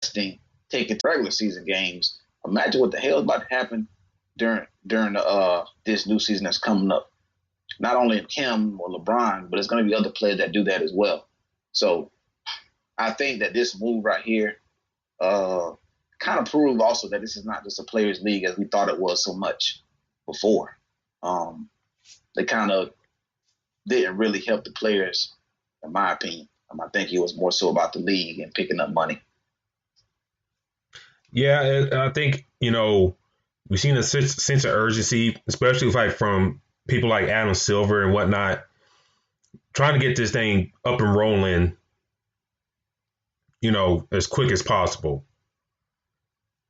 taking regular season games. Imagine what the hell is about to happen during this new season that's coming up. Not only him or LeBron, but it's going to be other players that do that as well. So I think that this move right here kind of proved also that this is not just a players' league as we thought it was so much before. They kind of didn't really help the players, in my opinion. I think it was more so about the league and picking up money. Yeah, and I think, we've seen a sense of urgency, especially like from people like Adam Silver and whatnot, trying to get this thing up and rolling, as quick as possible.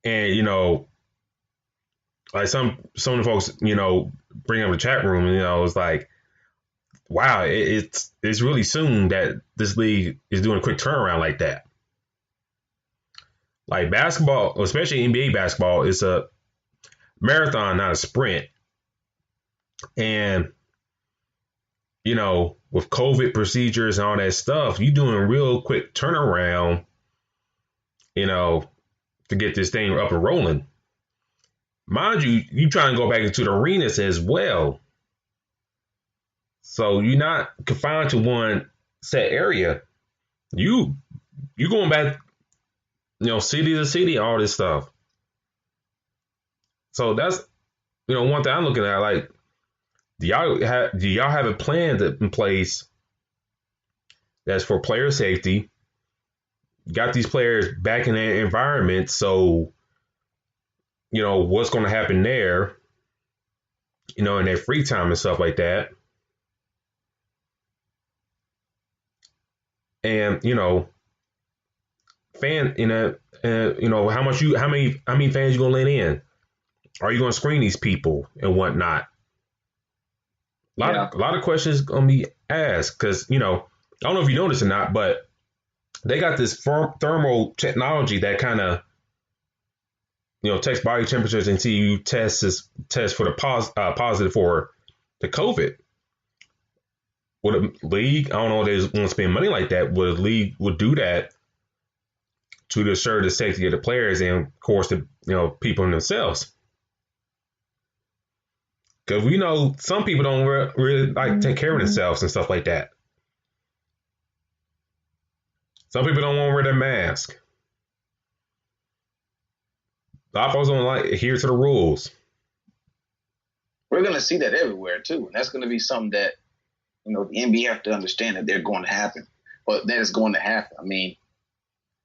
And, like some of the folks, bring up the chat room, it's like, wow, it's really soon that this league is doing a quick turnaround like that. Like basketball, especially NBA basketball, is a marathon, not a sprint. And, with COVID procedures and all that stuff, you doing a real quick turnaround, to get this thing up and rolling. Mind you, you trying to go back into the arenas as well. So you're not confined to one set area. You going back, city to city, all this stuff. So that's, one thing I'm looking at, like, do y'all have a plan in place that's for player safety? Got these players back in their environment, so what's going to happen there, in their free time and stuff like that. And fan, how many fans you gonna let in? Are you gonna screen these people and whatnot? A lot of questions gonna be asked because I don't know if you noticed or not, but they got this thermal technology that kind of takes body temperatures until you test for the positive for the COVID. Would a league, I don't know if they want to spend money like that, would a league would do that to ensure the safety of the players and, of course, the people in themselves? Because we know some people don't really like take care of themselves and stuff like that. Some people don't want to wear their mask. A lot of folks don't like adhere to the rules. We're going to see that everywhere, too. And that's going to be something that, the NBA have to understand that they're going to happen. But that is going to happen. I mean,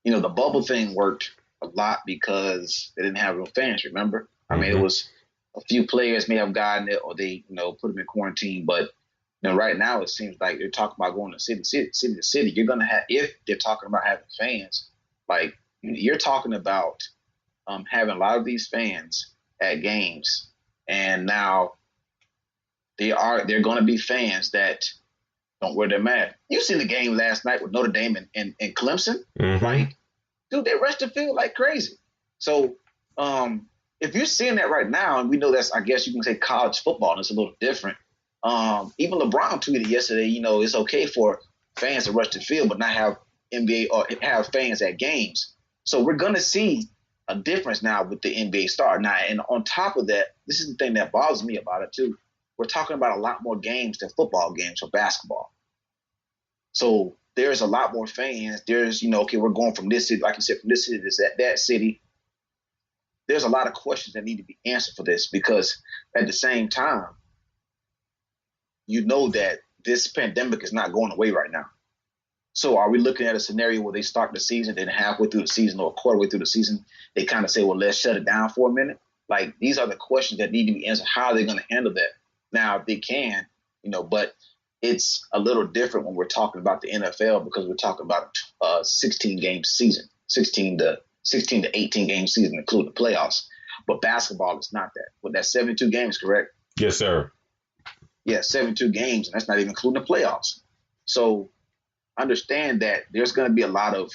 the bubble thing worked a lot because they didn't have real fans, remember? I mean, it was a few players may have gotten it or they, put them in quarantine. But, right now it seems like they're talking about going to city to city. You're going to have, if they're talking about having fans, like you're talking about having a lot of these fans at games. And now they're going to be fans that don't wear their mask. You seen the game last night with Notre Dame and Clemson. Like, dude, they rushed the field like crazy. So if you're seeing that right now, and we know that's, I guess you can say college football, and it's a little different. Even LeBron tweeted yesterday, it's okay for fans to rush the field, but not have NBA or have fans at games. So we're going to see a difference now with the NBA start. Now, and on top of that, this is the thing that bothers me about it too. We're talking about a lot more games than football games or basketball. So there's a lot more fans. There's, okay, we're going from this city, like you said, from this city to that city. There's a lot of questions that need to be answered for this because at the same time, that this pandemic is not going away right now. So are we looking at a scenario where they start the season, then halfway through the season or a quarter way through the season, they kind of say, well, let's shut it down for a minute? Like, these are the questions that need to be answered. How are they going to handle that? Now, they can, but it's a little different when we're talking about the NFL because we're talking about a 16-game season, 16 to 18-game season, including the playoffs. But basketball is not that. Well, that's 72 games, correct? Yes, sir. Yeah, 72 games, and that's not even including the playoffs. So understand that there's going to be a lot of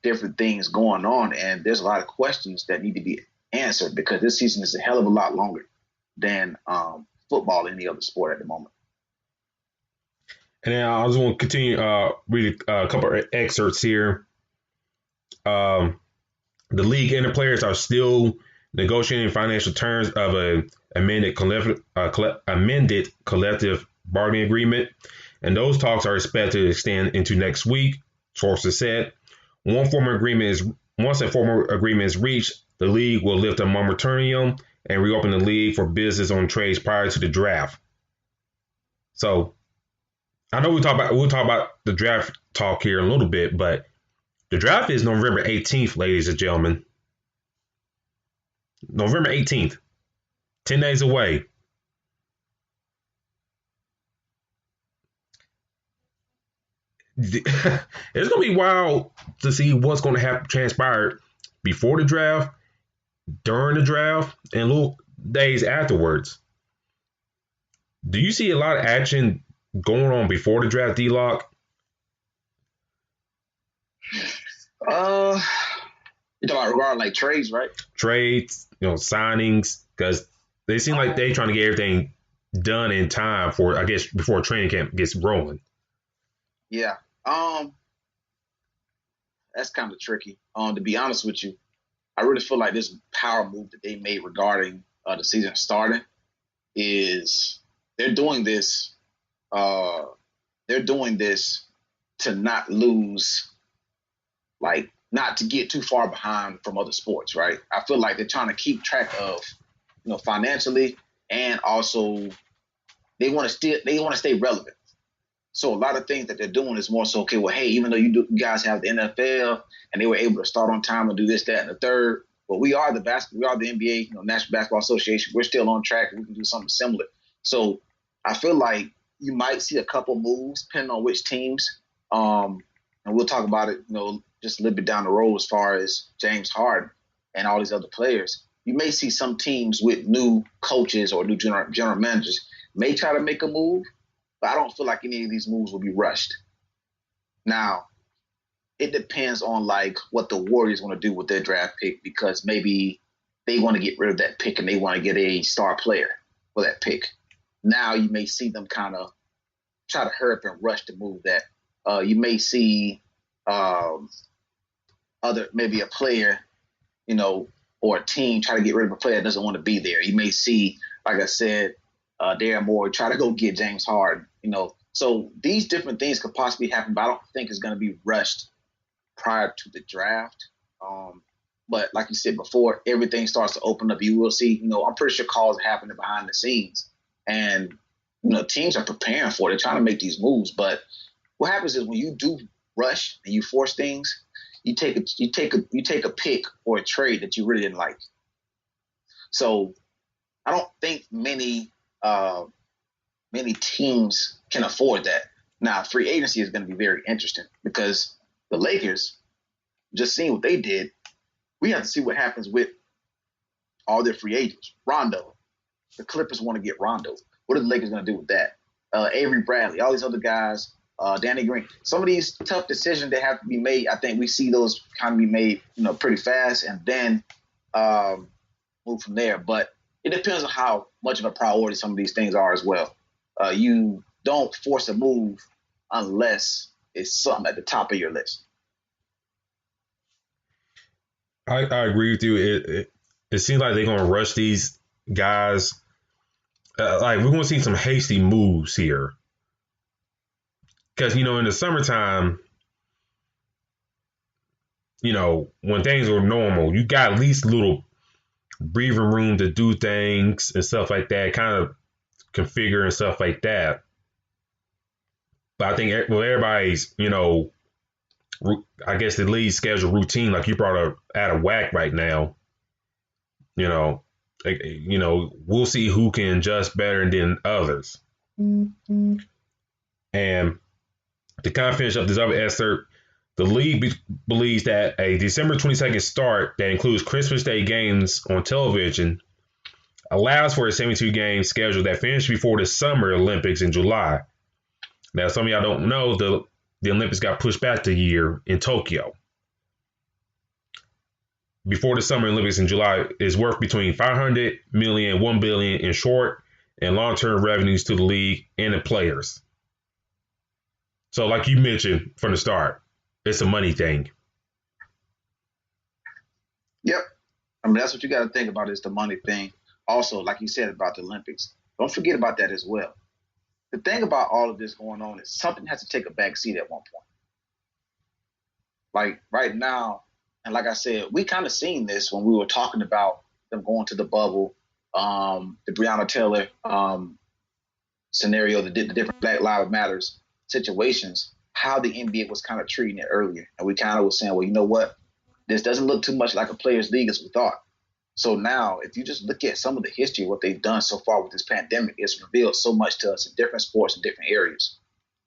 different things going on, and there's a lot of questions that need to be answered because this season is a hell of a lot longer than football or any other sport at the moment. And then I just want to continue read a couple of excerpts here. Um, the league and the players are still negotiating financial terms of an amended collective bargaining agreement, and those talks are expected to extend into next week. Sources said once a formal agreement is reached, the league will lift a moratorium and reopen the league for business on trades prior to the draft. So I know we'll talk about the draft talk here in a little bit, but the draft is November 18th, ladies and gentlemen. November 18th, 10 days away. It's going to be wild to see what's going to have transpired before the draft, during the draft, and little days afterwards. Do you see a lot of action going on before the draft, D-Lock? You're talking about regarding like trades, right? Trades, signings, because they seem like they trying to get everything done in time for, I guess, before training camp gets rolling. Yeah. That's kind of tricky. To be honest with you, I really feel like this power move that they made regarding the season starting is they're doing this. They're doing this to not lose, like not to get too far behind from other sports, right? I feel like they're trying to keep track of, financially, and also they want to stay relevant. So a lot of things that they're doing is more so, okay, well, hey, even though you guys have the NFL and they were able to start on time and do this, that, and the third, but we are the NBA, National Basketball Association. We're still on track. We can do something similar. So I feel like you might see a couple moves depending on which teams. And we'll talk about it, just a little bit down the road as far as James Harden and all these other players. You may see some teams with new coaches or new general managers may try to make a move, but I don't feel like any of these moves will be rushed. Now, it depends on like what the Warriors want to do with their draft pick, because maybe they want to get rid of that pick and they want to get a star player for that pick. Now you may see them kind of try to hurry up and rush to move that. You may see maybe a player, or a team try to get rid of a player that doesn't want to be there. You may see, like I said, Darryl Morey try to go get James Harden. So these different things could possibly happen, but I don't think it's going to be rushed prior to the draft. But like you said before, everything starts to open up. You will see, I'm pretty sure calls are happening behind the scenes, and teams are preparing for it. They're trying to make these moves. But what happens is when you do rush and you force things, you take a pick or a trade that you really didn't like. So I don't think many teams can afford that. Now, free agency is going to be very interesting because the Lakers, just seeing what they did, we have to see what happens with all their free agents. Rondo, the Clippers want to get Rondo. What are the Lakers going to do with that? Avery Bradley, all these other guys, Danny Green. Some of these tough decisions that have to be made, I think we see those kind of be made, pretty fast, and then move from there. But it depends on how much of a priority some of these things are as well. You don't force a move unless it's something at the top of your list. I agree with you. It seems like they're going to rush these guys. Like we're going to see some hasty moves here. Because, in the summertime, when things are normal, you got at least a little breathing room to do things and stuff like that, kind of configure and stuff like that. But I think everybody's, I guess the league schedule routine, like you brought up, out of whack right now. We'll see who can adjust better than others. Mm-hmm. And to kind of finish up this other excerpt, the league believes that a December 22nd start that includes Christmas Day games on television allows for a 72-game schedule that finished before the Summer Olympics in July. Now, some of y'all don't know, the Olympics got pushed back a year in Tokyo. Before the Summer Olympics in July is worth between $500 million and $1 billion in short and long-term revenues to the league and the players. So like you mentioned from the start, it's a money thing. I mean, that's what you got to think about is the money thing. Also, like you said about the Olympics, don't forget about that as well. The thing about all of this going on is something has to take a back seat at one point. Like right now, and like I said, we kind of seen this when we were talking about them going to the bubble, the Breonna Taylor scenario, the different Black Lives Matters situations, how the NBA was kind of treating it earlier. And we kind of was saying, well, you know what? This doesn't look too much like a players' league as we thought. So now, if you just look at some of the history of what they've done so far with this pandemic, it's revealed so much to us in different sports and different areas.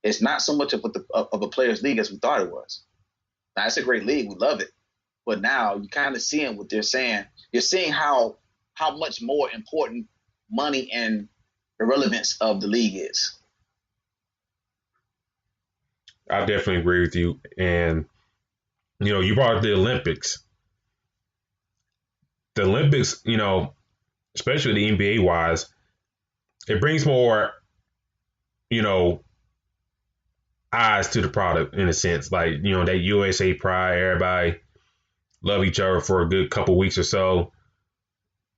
It's not so much of a players' league as we thought it was. Now, it's a great league. We love it. But now you're kind of seeing what they're saying. You're seeing how much more important money and the relevance of the league is. I definitely agree with you. And, you brought up the Olympics. The Olympics, especially the NBA wise, it brings more, eyes to the product in a sense. Like, that USA pride, everybody love each other for a good couple weeks or so.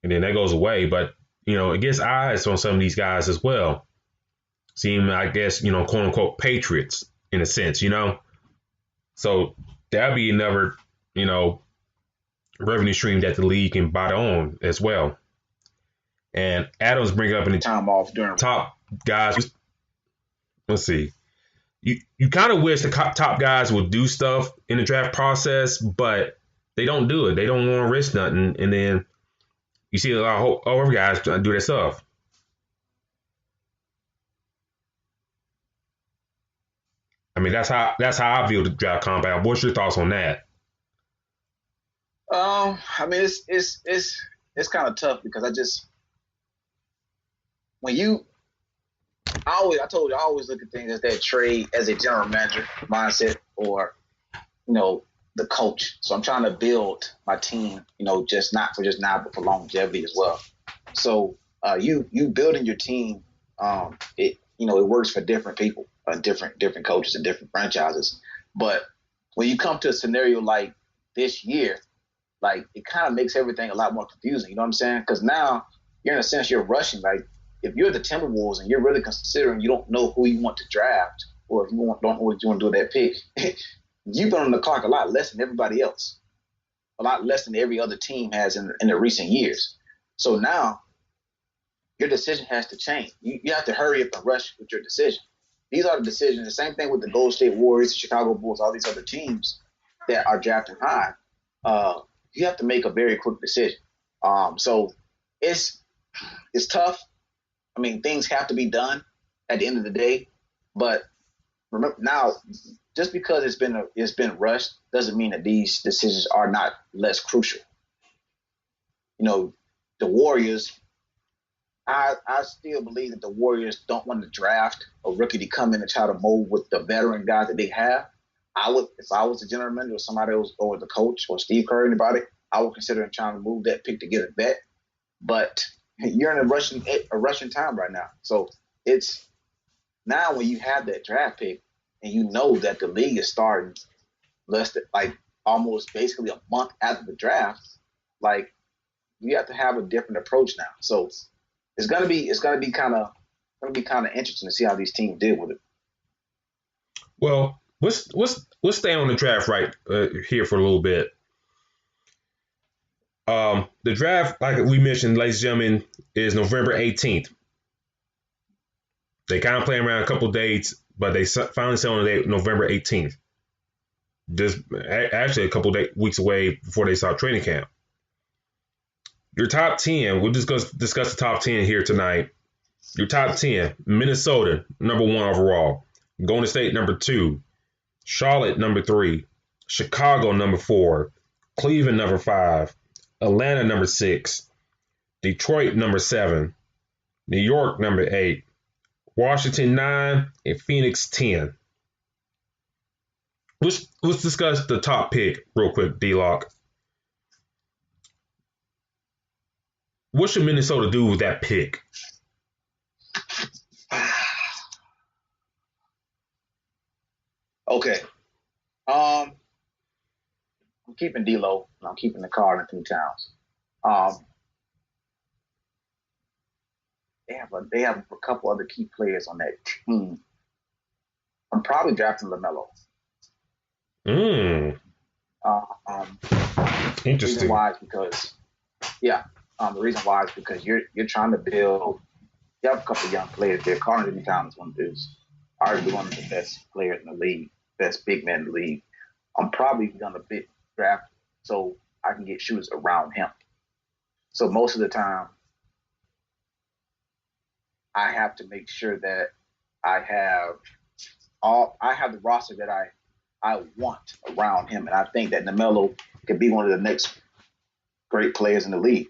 And then that goes away. But, it gets eyes on some of these guys as well. Seem, I guess, quote unquote patriots in a sense, So that'd be another, revenue stream that the league can buy on as well. And Adams bring up in the time off during top guys. Let's see. You kind of wish the top guys would do stuff in the draft process, but they don't do it. They don't want to risk nothing. And then you see a lot of other guys trying to do their stuff. I mean, that's how I view the draft combine. What's your thoughts on that? I mean, it's kind of tough because I told you I always look at things as that trade as a general manager mindset or the coach. So I'm trying to build my team, just not for just now, but for longevity as well. So you building your team, it works for different people, different coaches and different franchises. But when you come to a scenario like this year, like it kind of makes everything a lot more confusing. You know what I'm saying? Because now you're in a sense you're rushing. Like if you're the Timberwolves and you're really considering you don't know who you want to draft or if you don't know what you want to do with that pick, you've been on the clock a lot less than everybody else, a lot less than every other team has in the recent years. So now your decision has to change. You have to hurry up and rush with your decision. These are the decisions. The same thing with the Golden State Warriors, the Chicago Bulls, all these other teams that are drafting high. You have to make a very quick decision. So it's tough. I mean, things have to be done at the end of the day. But remember now, just because it's been rushed doesn't mean that these decisions are not less crucial. The Warriors. I still believe that the Warriors don't want to draft a rookie to come in and try to mold with the veteran guys that they have. I would, if I was the general manager or somebody else or the coach or Steve Kerr or anybody, I would consider trying to move that pick to get a vet. But you're in a rushing time right now. So it's now when you have that draft pick and you know that the league is starting less than like almost basically a month after the draft, like you have to have a different approach now. So it's gonna be kind of interesting to see how these teams deal with it. Well, let's stay on the draft right here for a little bit. The draft, like we mentioned, ladies and gentlemen, is November 18th. They kind of playing around a couple dates, but they finally settled on the date November 18th. Just actually a couple weeks away before they start training camp. Your top 10, we'll discuss the top 10 here tonight. Your top 10, Minnesota, number 1 overall. Golden State, number 2. Charlotte, number 3. Chicago, number 4. Cleveland, number 5. Atlanta, number 6. Detroit, number 7. New York, number 8. Washington, 9. And Phoenix, 10. Let's discuss the top pick real quick, D-Lock. What should Minnesota do with that pick? Okay. I'm keeping D'Lo and I'm keeping the Karl Anthony Towns. Um, they have a couple other key players on that team. I'm probably drafting LaMelo. Mm. The reason Interesting. why is because, yeah, the reason why is because you're trying to build. You have a couple of young players there. Karl-Anthony Towns is arguably one of the best players in the league, best big man in the league. I'm probably gonna draft so I can get shooters around him. So most of the time, I have to make sure that I have I have the roster that I want around him, and I think that LaMelo could be one of the next great players in the league.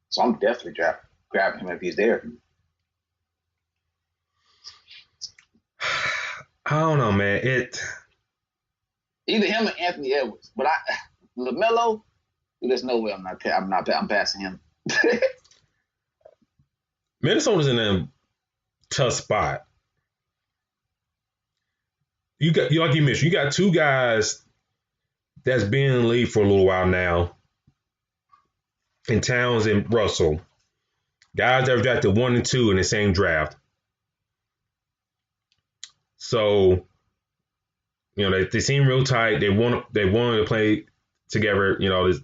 So I'm definitely grabbing him if he's there. I don't know, man. Either him or Anthony Edwards, but LaMelo, there's no way I'm passing him. Minnesota's in a tough spot. Like you mentioned, you got two guys that's been in the league for a little while now, in Towns and Russell, guys that were drafted 1 and 2 in the same draft. So, they seem real tight. They wanted to play together, this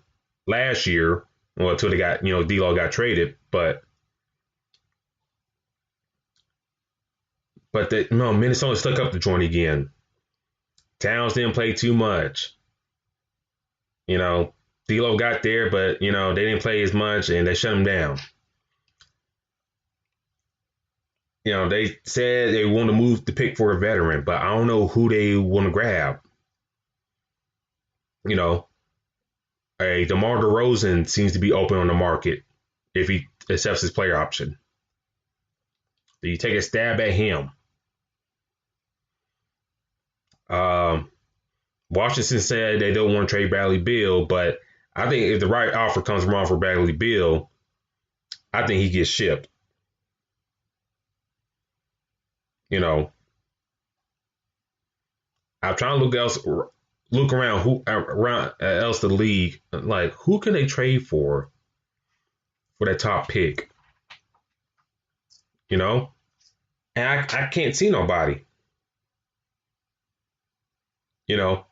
last year, well, until they got, D-Law got traded, but Minnesota stuck up the joint again. Towns didn't play too much. D-Lo got there, but they didn't play as much, and they shut him down. They said they want to move the pick for a veteran, but I don't know who they want to grab. A DeMar DeRozan seems to be open on the market if he accepts his player option. Do you take a stab at him? Washington said they don't want to trade Bradley Beal, but I think if the right offer comes around for Bradley Beal, I think he gets shipped. I'm trying to look around else the league, like who can they trade for that top pick? And I can't see nobody. Now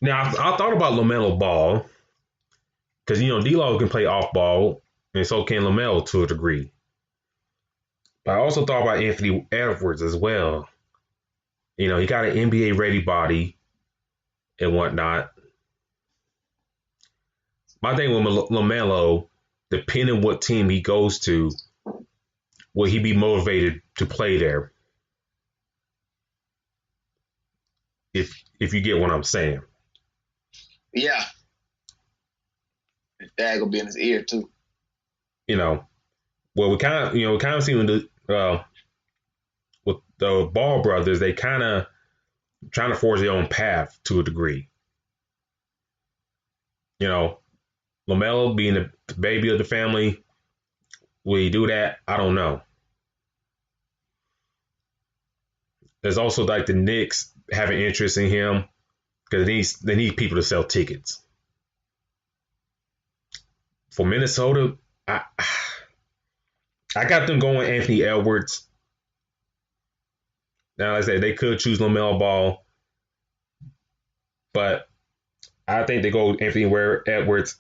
I thought about LaMelo Ball because D-Law can play off ball, and so can LaMelo to a degree. But I also thought about Anthony Edwards as well. He got an NBA ready body and whatnot. My thing with LaMelo, depending what team he goes to, will he be motivated to play there? If you get what I'm saying. Yeah. His dad gonna be in his ear too. Well, we kind of see with the Ball brothers, they kind of trying to forge their own path to a degree. LaMelo being the baby of the family, will he do that? I don't know. There's also like the Knicks having interest in him because they need people to sell tickets. For Minnesota, I got them going Anthony Edwards. Now, like I said, they could choose LaMelo Ball, but I think they go Anthony Edwards.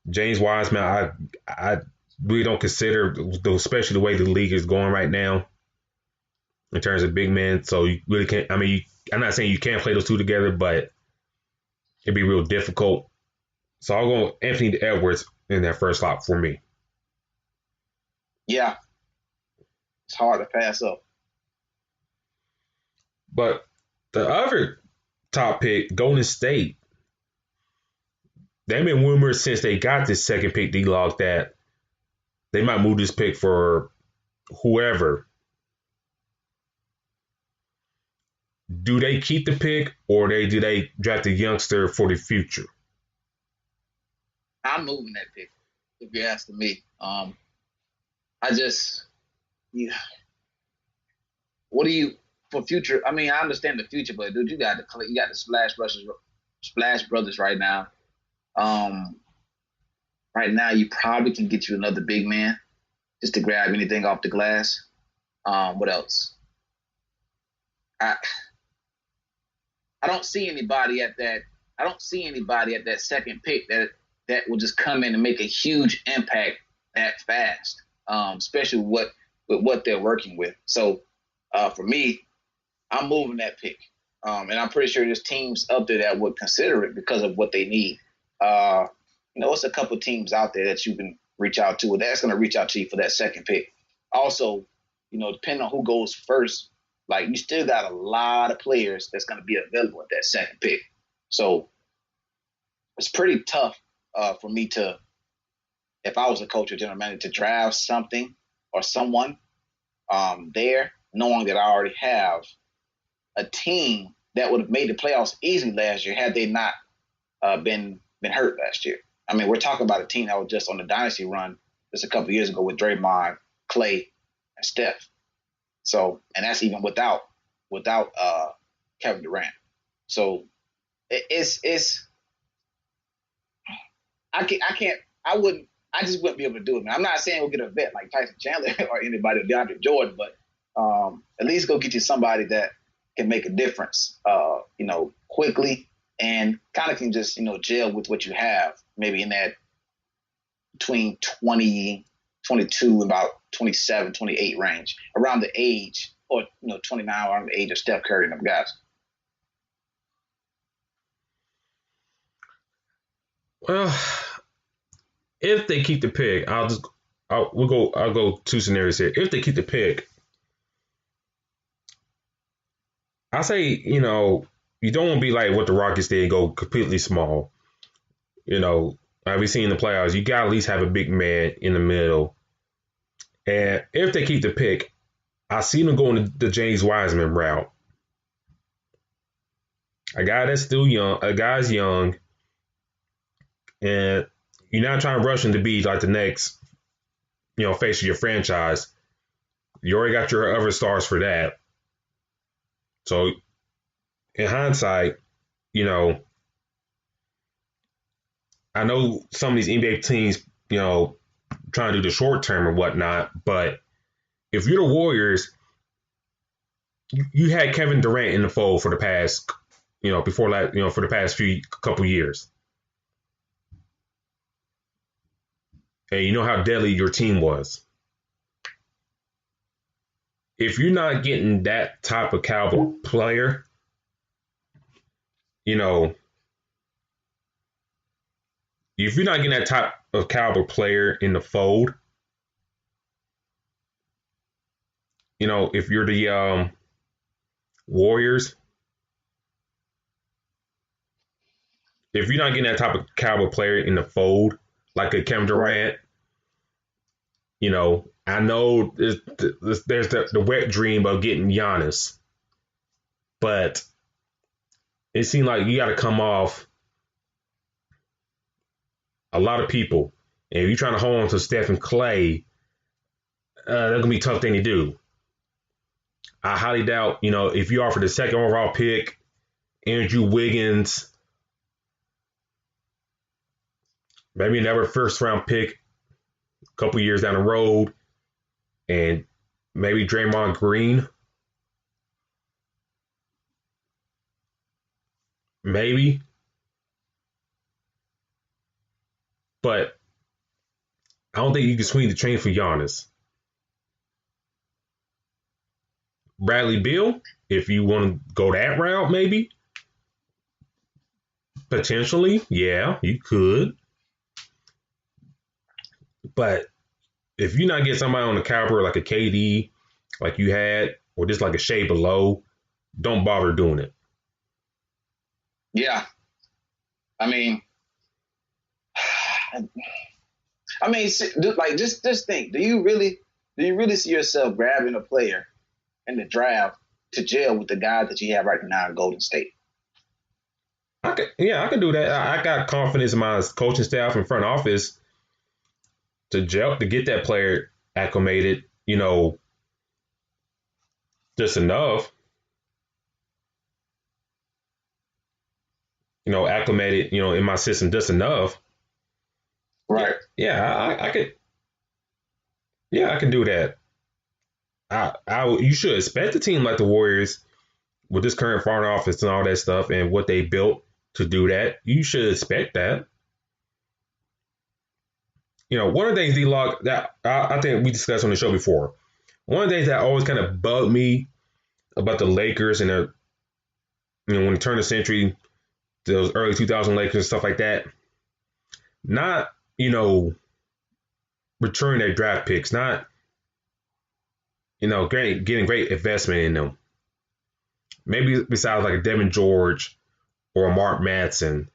James Wiseman, I really don't consider, especially the way the league is going right now in terms of big men. So you really can't. I'm not saying you can't play those two together, but it'd be real difficult. So I'll go Anthony Edwards in that first slot for me. Yeah, it's hard to pass up. But the other top pick, Golden State, they've been rumored since they got this second pick D-Log that they might move this pick for whoever. Do they keep the pick or do they draft a youngster for the future? I'm moving that pick, if you're asking me. What do you for future? I understand the future, but dude, you got the Splash Brothers right now. right now you probably can get you another big man just to grab anything off the glass. What else? I I don't see anybody at that. I don't see anybody at that second pick that will just come in and make a huge impact that fast, especially with what they're working with. So for me, I'm moving that pick, and I'm pretty sure there's teams up there that would consider it because of what they need. Uh, it's a couple teams out there that you can reach out to, that's going to reach out to you for that second pick. Also, depending on who goes first, like you still got a lot of players that's going to be available at that second pick. So it's pretty tough for me to, if I was a coach or general manager, to draft something or someone there, knowing that I already have a team that would have made the playoffs easily last year had they not been hurt last year. I mean, we're talking about a team that was just on the dynasty run just a couple of years ago with Draymond, Clay, and Steph. So, and that's even without Kevin Durant. So it's I just wouldn't be able to do it, man. I'm not saying we'll get a vet like Tyson Chandler or anybody, DeAndre Jordan, but at least go get you somebody that can make a difference, quickly and kind of can just, gel with what you have, maybe in that between 20, 22, about 27, 28 range, around the age, or 29, around the age of Steph Curry and them guys. Well, if they keep the pick, I'll go two scenarios here. If they keep the pick, I say, you don't want to be like what the Rockets did, go completely small. Like we see in the playoffs, you got to at least have a big man in the middle. And if they keep the pick, I see them going the James Wiseman route. A guy that's still young, a guy's young, and you're not trying to rush him to be like the next, face of your franchise. You already got your other stars for that. So in hindsight, I know some of these NBA teams, trying to do the short term or whatnot, but if you're the Warriors, you had Kevin Durant in the fold for the past, before that, for the past couple years. And you know how deadly your team was. If you're not getting that type of caliber player, if you're not getting that type of caliber player in the fold, if you're the Warriors, if you're not getting that type of caliber player in the fold, like a Kevin Durant, I know there's the wet dream of getting Giannis, but it seems like you got to come off a lot of people. And if you're trying to hold on to Steph and Clay, that's going to be a tough thing to do. I highly doubt, if you offer the second overall pick, Andrew Wiggins, maybe another first round pick a couple years down the road, and maybe Draymond Green. Maybe. But I don't think you can swing the train for Giannis. Bradley Beal, if you want to go that route, maybe. Potentially, yeah, you could. But if you're not getting somebody on the caliber like a KD, like you had, or just like a shade below, don't bother doing it. Yeah. I mean, like just think. Do you really see yourself grabbing a player in the draft to gel with the guy that you have right now in Golden State? I can do that. I got confidence in my coaching staff and front office to gel to get that player acclimated. Just enough. Acclimated. In my system just enough. Right. I could. Yeah, I can do that. You should expect a team like the Warriors with this current front office and all that stuff and what they built to do that. You should expect that. One of the things D-Lock that I think we discussed on the show before. One of the things that always kind of bugged me about the Lakers and when they turned the century, those early 2000 Lakers and stuff like that, not returning their draft picks, not getting great investment in them. Maybe besides like a Devin George or a Mark Madsen,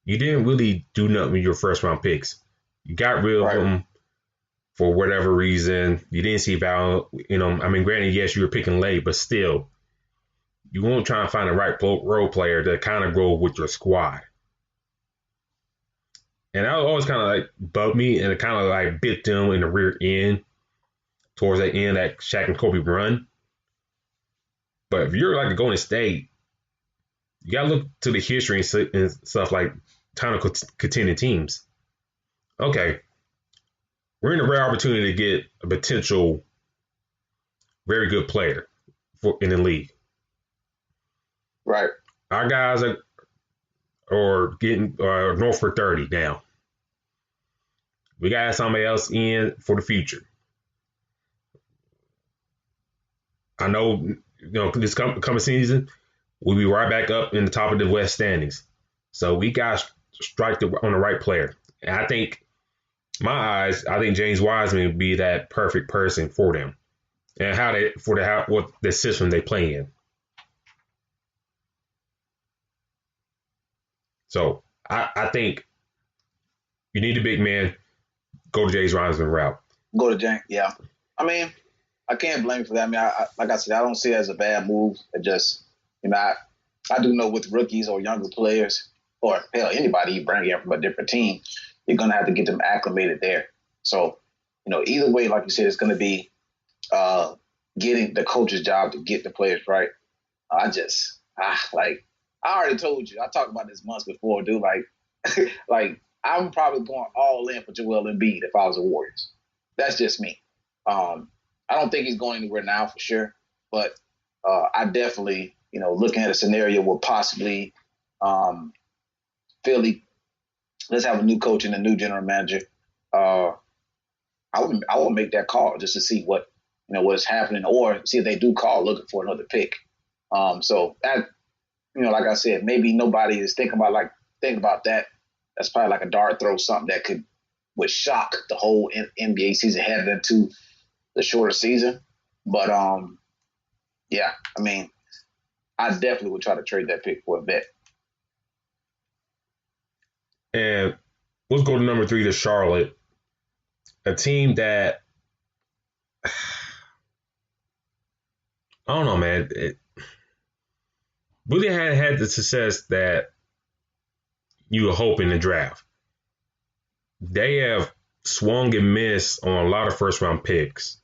you didn't really do nothing with your first round picks. You got rid of them for whatever reason. You didn't see value. Granted, yes, you were picking late, but still, you won't try and find the right role player to kind of grow with your squad. And that always kind of like bugged me, and it kind of like bit them in the rear end towards the end that Shaq and Kobe run. But if you're like a Golden State, you got to look to the history and stuff like time of contending teams. Okay, we're in a rare opportunity to get a potential very good player in the league. Right. Our guys are getting north for 30 now. We got somebody else in for the future. I know, this coming season, we'll be right back up in the top of the West standings. So we got to strike on the right player. And I think, I think James Wiseman would be that perfect person for them and what the system they play in. So I think you need a big man, go to James Wiseman route. Go to James, yeah. I can't blame you for that. Like I said, I don't see it as a bad move. It just, I do know with rookies or younger players, or hell, anybody you bring in from a different team, you're going to have to get them acclimated there. So, either way, like you said, it's going to be getting the coach's job to get the players right. I already told you, I talked about this months before, dude. Like I'm probably going all in for Joel Embiid if I was the Warriors. That's just me. I don't think he's going anywhere now for sure, but I definitely, looking at a scenario where possibly Philly, let's have a new coach and a new general manager. I would make that call just to see what is happening, or see if they do call looking for another pick. So that, like I said, maybe nobody is thinking about that. That's probably like a dart throw, something that would shock the whole NBA season headed into the shorter season. But yeah, I definitely would try to trade that pick for a vet. And let's go to number 3, to Charlotte, a team that I don't know, man. It really hadn't had the success that you were hoping in the draft. They have swung and missed on a lot of first round picks.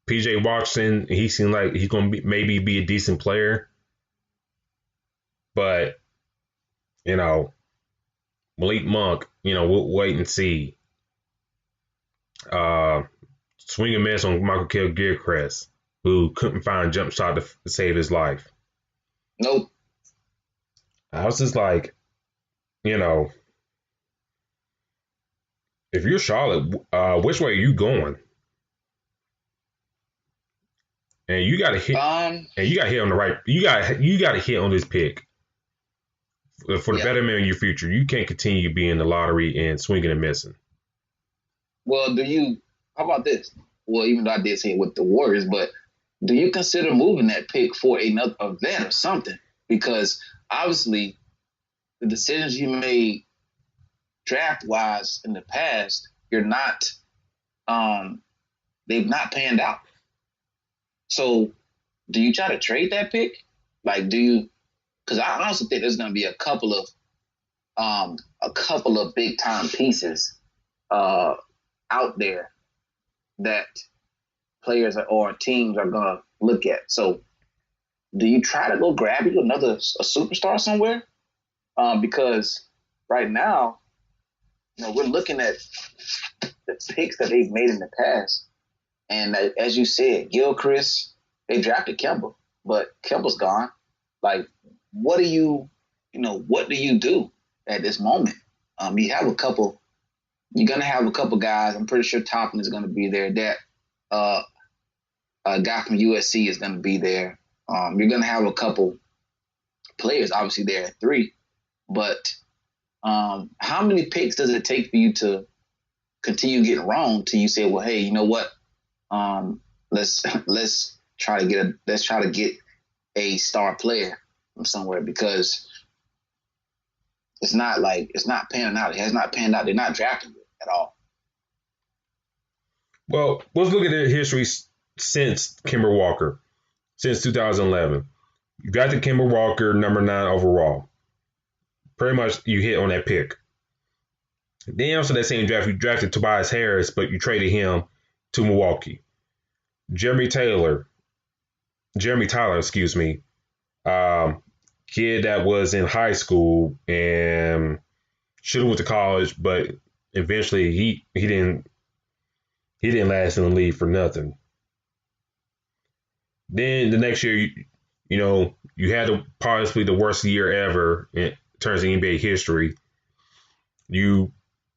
PJ Washington, he seemed like he's going to maybe be a decent player. But, Malik Monk, we'll wait and see. Swing and miss on Michael Kidd-Gilchrist, who couldn't find a jump shot to save his life. Nope. I was just like, if you're Charlotte, which way are you going? And you got to hit. And you got to hit on the right. You got to hit on this pick for the betterment of your future. You can't continue being in the lottery and swinging and missing. Well, how about this? Well, even though I did say it with the Warriors, but do you consider moving that pick for a vet or something? Because obviously, the decisions you made draft-wise in the past, they've not panned out. So, do you try to trade that pick? Because I honestly think there's going to be a couple of big-time pieces out there that players or teams are going to look at. So, do you try to go grab you a superstar somewhere? Because right now, we're looking at the picks that they've made in the past, and as you said, Gilchrist, they drafted Kemba, but Kemba's gone. Like, what do you do at this moment? You have a couple. You're gonna have a couple guys. I'm pretty sure Toppin is gonna be there. That a guy from USC is gonna be there. You're gonna have a couple players, obviously there at 3, but how many picks does it take for you to continue getting wrong till you say, well, hey, you know what? Let's try to get a star player from somewhere, because it's not panning out. It has not panned out. They're not drafting it at all. Well, let's look at their history since Kemba Walker, since 2011. You got the Kemba Walker, number 9 overall. Pretty much you hit on that pick. Then also that same draft, you drafted Tobias Harris, but you traded him to Milwaukee. Jeremy Tyler, kid that was in high school and should have went to college, but eventually he didn't last in the league for nothing. Then the next year, you had possibly the worst year ever in terms of NBA history. You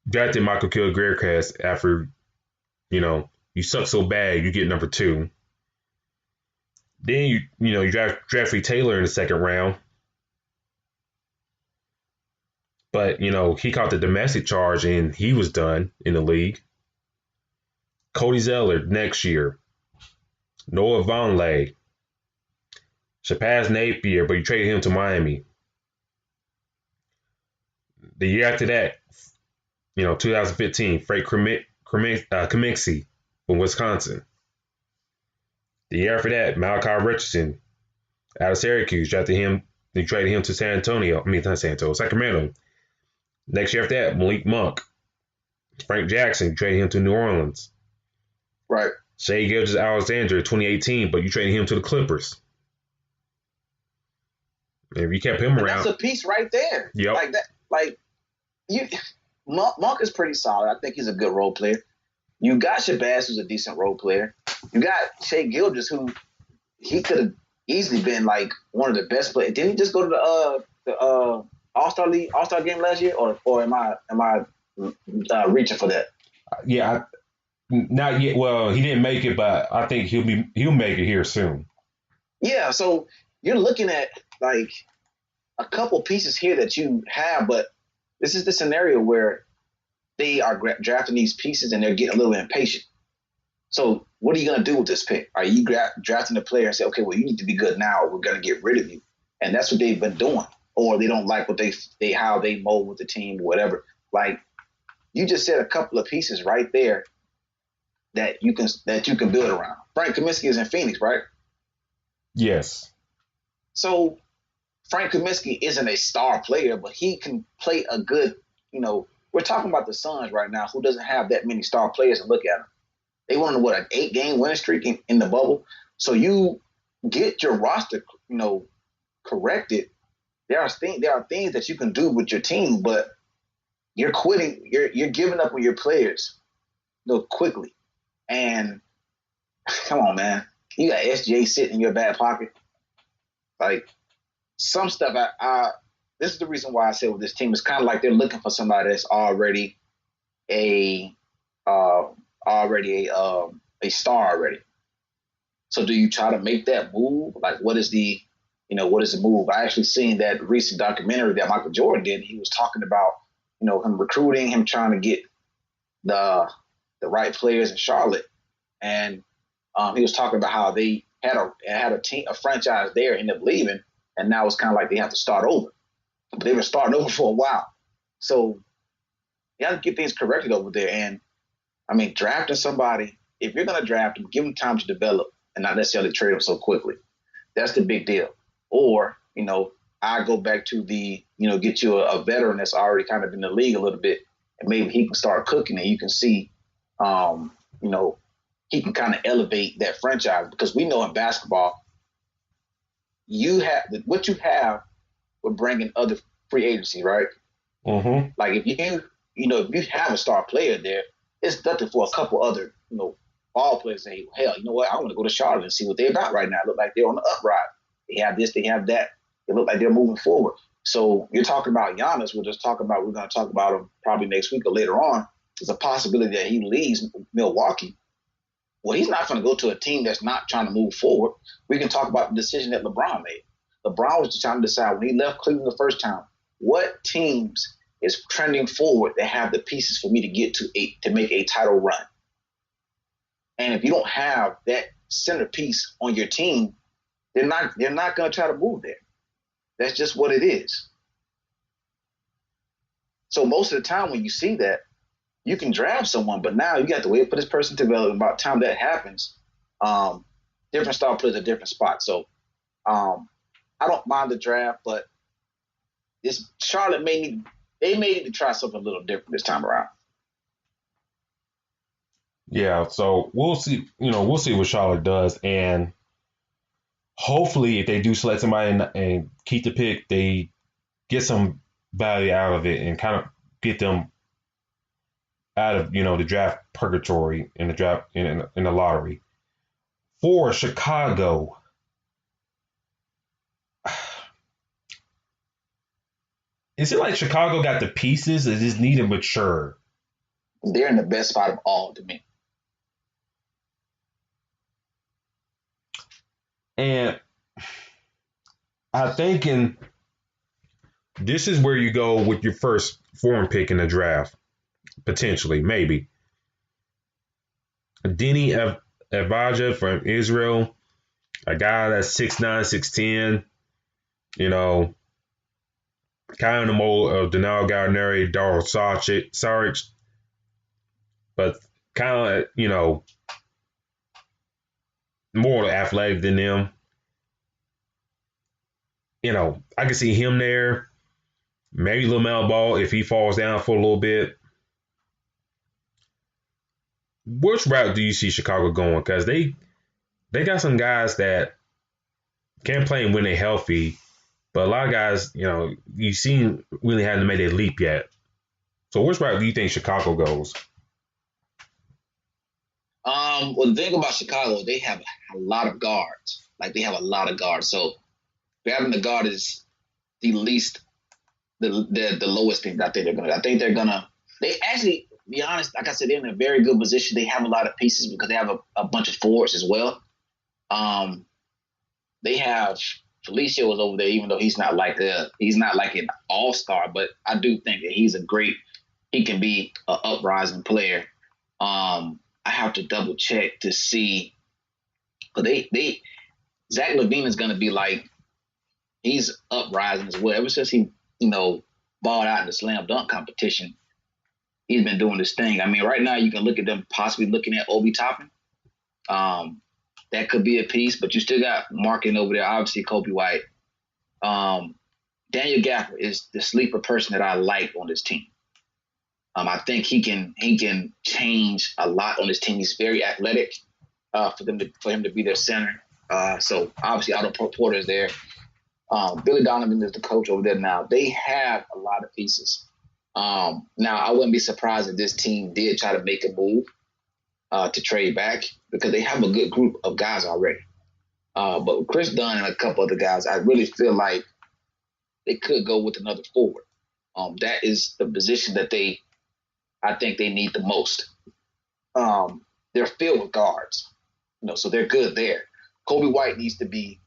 drafted Michael Kidd-Gilchrist after, you suck so bad, you get number 2. Then you draft Taylor in the second round. But, he caught the domestic charge and he was done in the league. Cody Zeller next year. Noah Vonleh. Shabazz Napier, but you traded him to Miami. The year after that, 2015, Frank Kaminsky from Wisconsin. The year after that, Malachi Richardson out of Syracuse. Drafted him. You traded him to Sacramento. Next year after that, Malik Monk. Frank Jackson, you traded him to New Orleans. Right. Shai Gilgeous-Alexander, 2018, but you traded him to the Clippers. And if you kept him around, that's a piece right there. Yep. Like that. Monk is pretty solid. I think he's a good role player. You got Shabazz, who's a decent role player. You got Shai Gilgeous, who he could have easily been like one of the best players. Didn't he just go to the All-Star game last year, or am I reaching for that? Yeah, not yet. Well, he didn't make it, but I think he'll make it here soon. Yeah, so you're looking at like a couple pieces here that you have, but this is the scenario where they are drafting these pieces and they're getting a little impatient. So what are you going to do with this pick? Are you drafting a player and say, okay, well, you need to be good now, or we're going to get rid of you? And that's what they've been doing. Or they don't like what how they mold with the team or whatever. Like, you just said a couple of pieces right there that you can build around. Frank Kaminsky is in Phoenix, right? Yes. So Frank Kaminsky isn't a star player, but he can play a good, we're talking about the Suns right now, who doesn't have that many star players to look at them. They won an 8-game winning streak in the bubble. So you get your roster, corrected. There are things that you can do with your team, but you're quitting. You're giving up on your players, quickly. And come on, man, you got SJ sitting in your back pocket. Like, some stuff. This is the reason why I said with this team, it's kind of like they're looking for somebody that's already a star already. So do you try to make that move? Like, what is the move? I actually seen that recent documentary that Michael Jordan did. He was talking about, him recruiting, him trying to get the right players in Charlotte. And he was talking about how they had a franchise there, ended up leaving, and now it's kind of like they have to start over. But they were starting over for a while. So you have to get things corrected over there. And I mean, drafting somebody, if you're going to draft them, give them time to develop and not necessarily trade them so quickly. That's the big deal. Or, I go back to get you a veteran that's already kind of in the league a little bit, and maybe he can start cooking and you can see, he can kind of elevate that franchise. Because we know in basketball, what you have with bringing other free agency, right? Mm-hmm. Like if if you have a star player there, it's nothing for a couple other, ball players to say, hell, you know what? I want to go to Charlotte and see what they're about right now. It look like they're on the uprise. They have this, they have that. It look like they're moving forward. So you're talking about Giannis. We're going to talk about him probably next week or later on. There's a possibility that he leaves Milwaukee. Well, he's not going to go to a team that's not trying to move forward. We can talk about the decision that LeBron made. LeBron was just trying to decide when he left Cleveland the first time, what teams is trending forward that have the pieces for me to get to make a title run. And if you don't have that centerpiece on your team, they're not going to try to move there. That's just what it is. So most of the time when you see that, you can draft someone, but now you got to wait for this person to develop. About the time that happens, different star players at different spots. So I don't mind the draft, but this Charlotte may need to try something a little different this time around. Yeah, so we'll see. We'll see what Charlotte does, and hopefully, if they do select somebody and keep the pick, they get some value out of it and kind of get them out of the draft purgatory in the draft in the lottery. For Chicago, is it like Chicago got the pieces that just need to mature? They're in the best spot of all to me. And I think this is where you go with your first foreign pick in the draft, potentially, maybe. Denny Avdija from Israel, a guy that's 6'9", 6'10", kind of the mold of Danilo Gallinari, Darryl Saric, but kind of, more athletic than them. I can see him there. Maybe LaMelo Ball if he falls down for a little bit. Which route do you see Chicago going? Because they got some guys that can play when they're healthy, but a lot of guys, you seen really haven't made a leap yet. So which route do you think Chicago goes? Well, the thing about Chicago, they have a lot of guards. Like, they have a lot of guards. So having the guard is the least, the lowest thing I think they're gonna. I think they're gonna. They actually, to be honest, like I said, they're in a very good position. They have a lot of pieces because they have a bunch of forwards as well. They have Felicio is over there, even though he's not like an all-star, but I do think that he can be an uprising player. I have to double check to see, but Zach LaVine is going to be like, he's uprising as well. Ever since he, balled out in the slam dunk competition, he's been doing this thing. I mean, right now you can look at them possibly looking at Obi Toppin. That could be a piece, but you still got Markin over there. Obviously, Kobe White. Daniel Gafford is the sleeper person that I like on this team. I think he can change a lot on this team. He's very athletic for him to be their center. So obviously Otto Porter is there. Billy Donovan is the coach over there now. They have a lot of pieces. Now I wouldn't be surprised if this team did try to make a move to trade back because they have a good group of guys already. But with Chris Dunn and a couple other guys, I really feel like they could go with another forward. That is the position that I think they need the most. They're filled with guards, so they're good there. Kobe White needs to be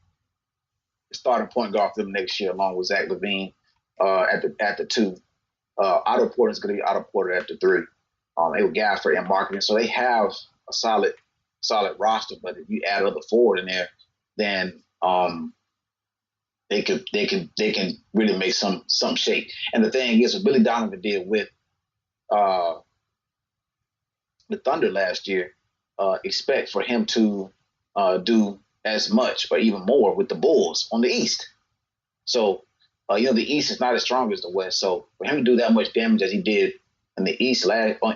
the starting point guard for them next year, along with Zach LaVine at the 2. Otto Porter is going to be Otto Porter at the 3. They were Gafford and Marketing, so they have a solid roster. But if you add other forward in there, then they can really make some shape. And the thing is, what Billy Donovan did with the Thunder last year, expect for him to do as much or even more with the Bulls on the East. So, the East is not as strong as the West. So for him to do that much damage as he did in the East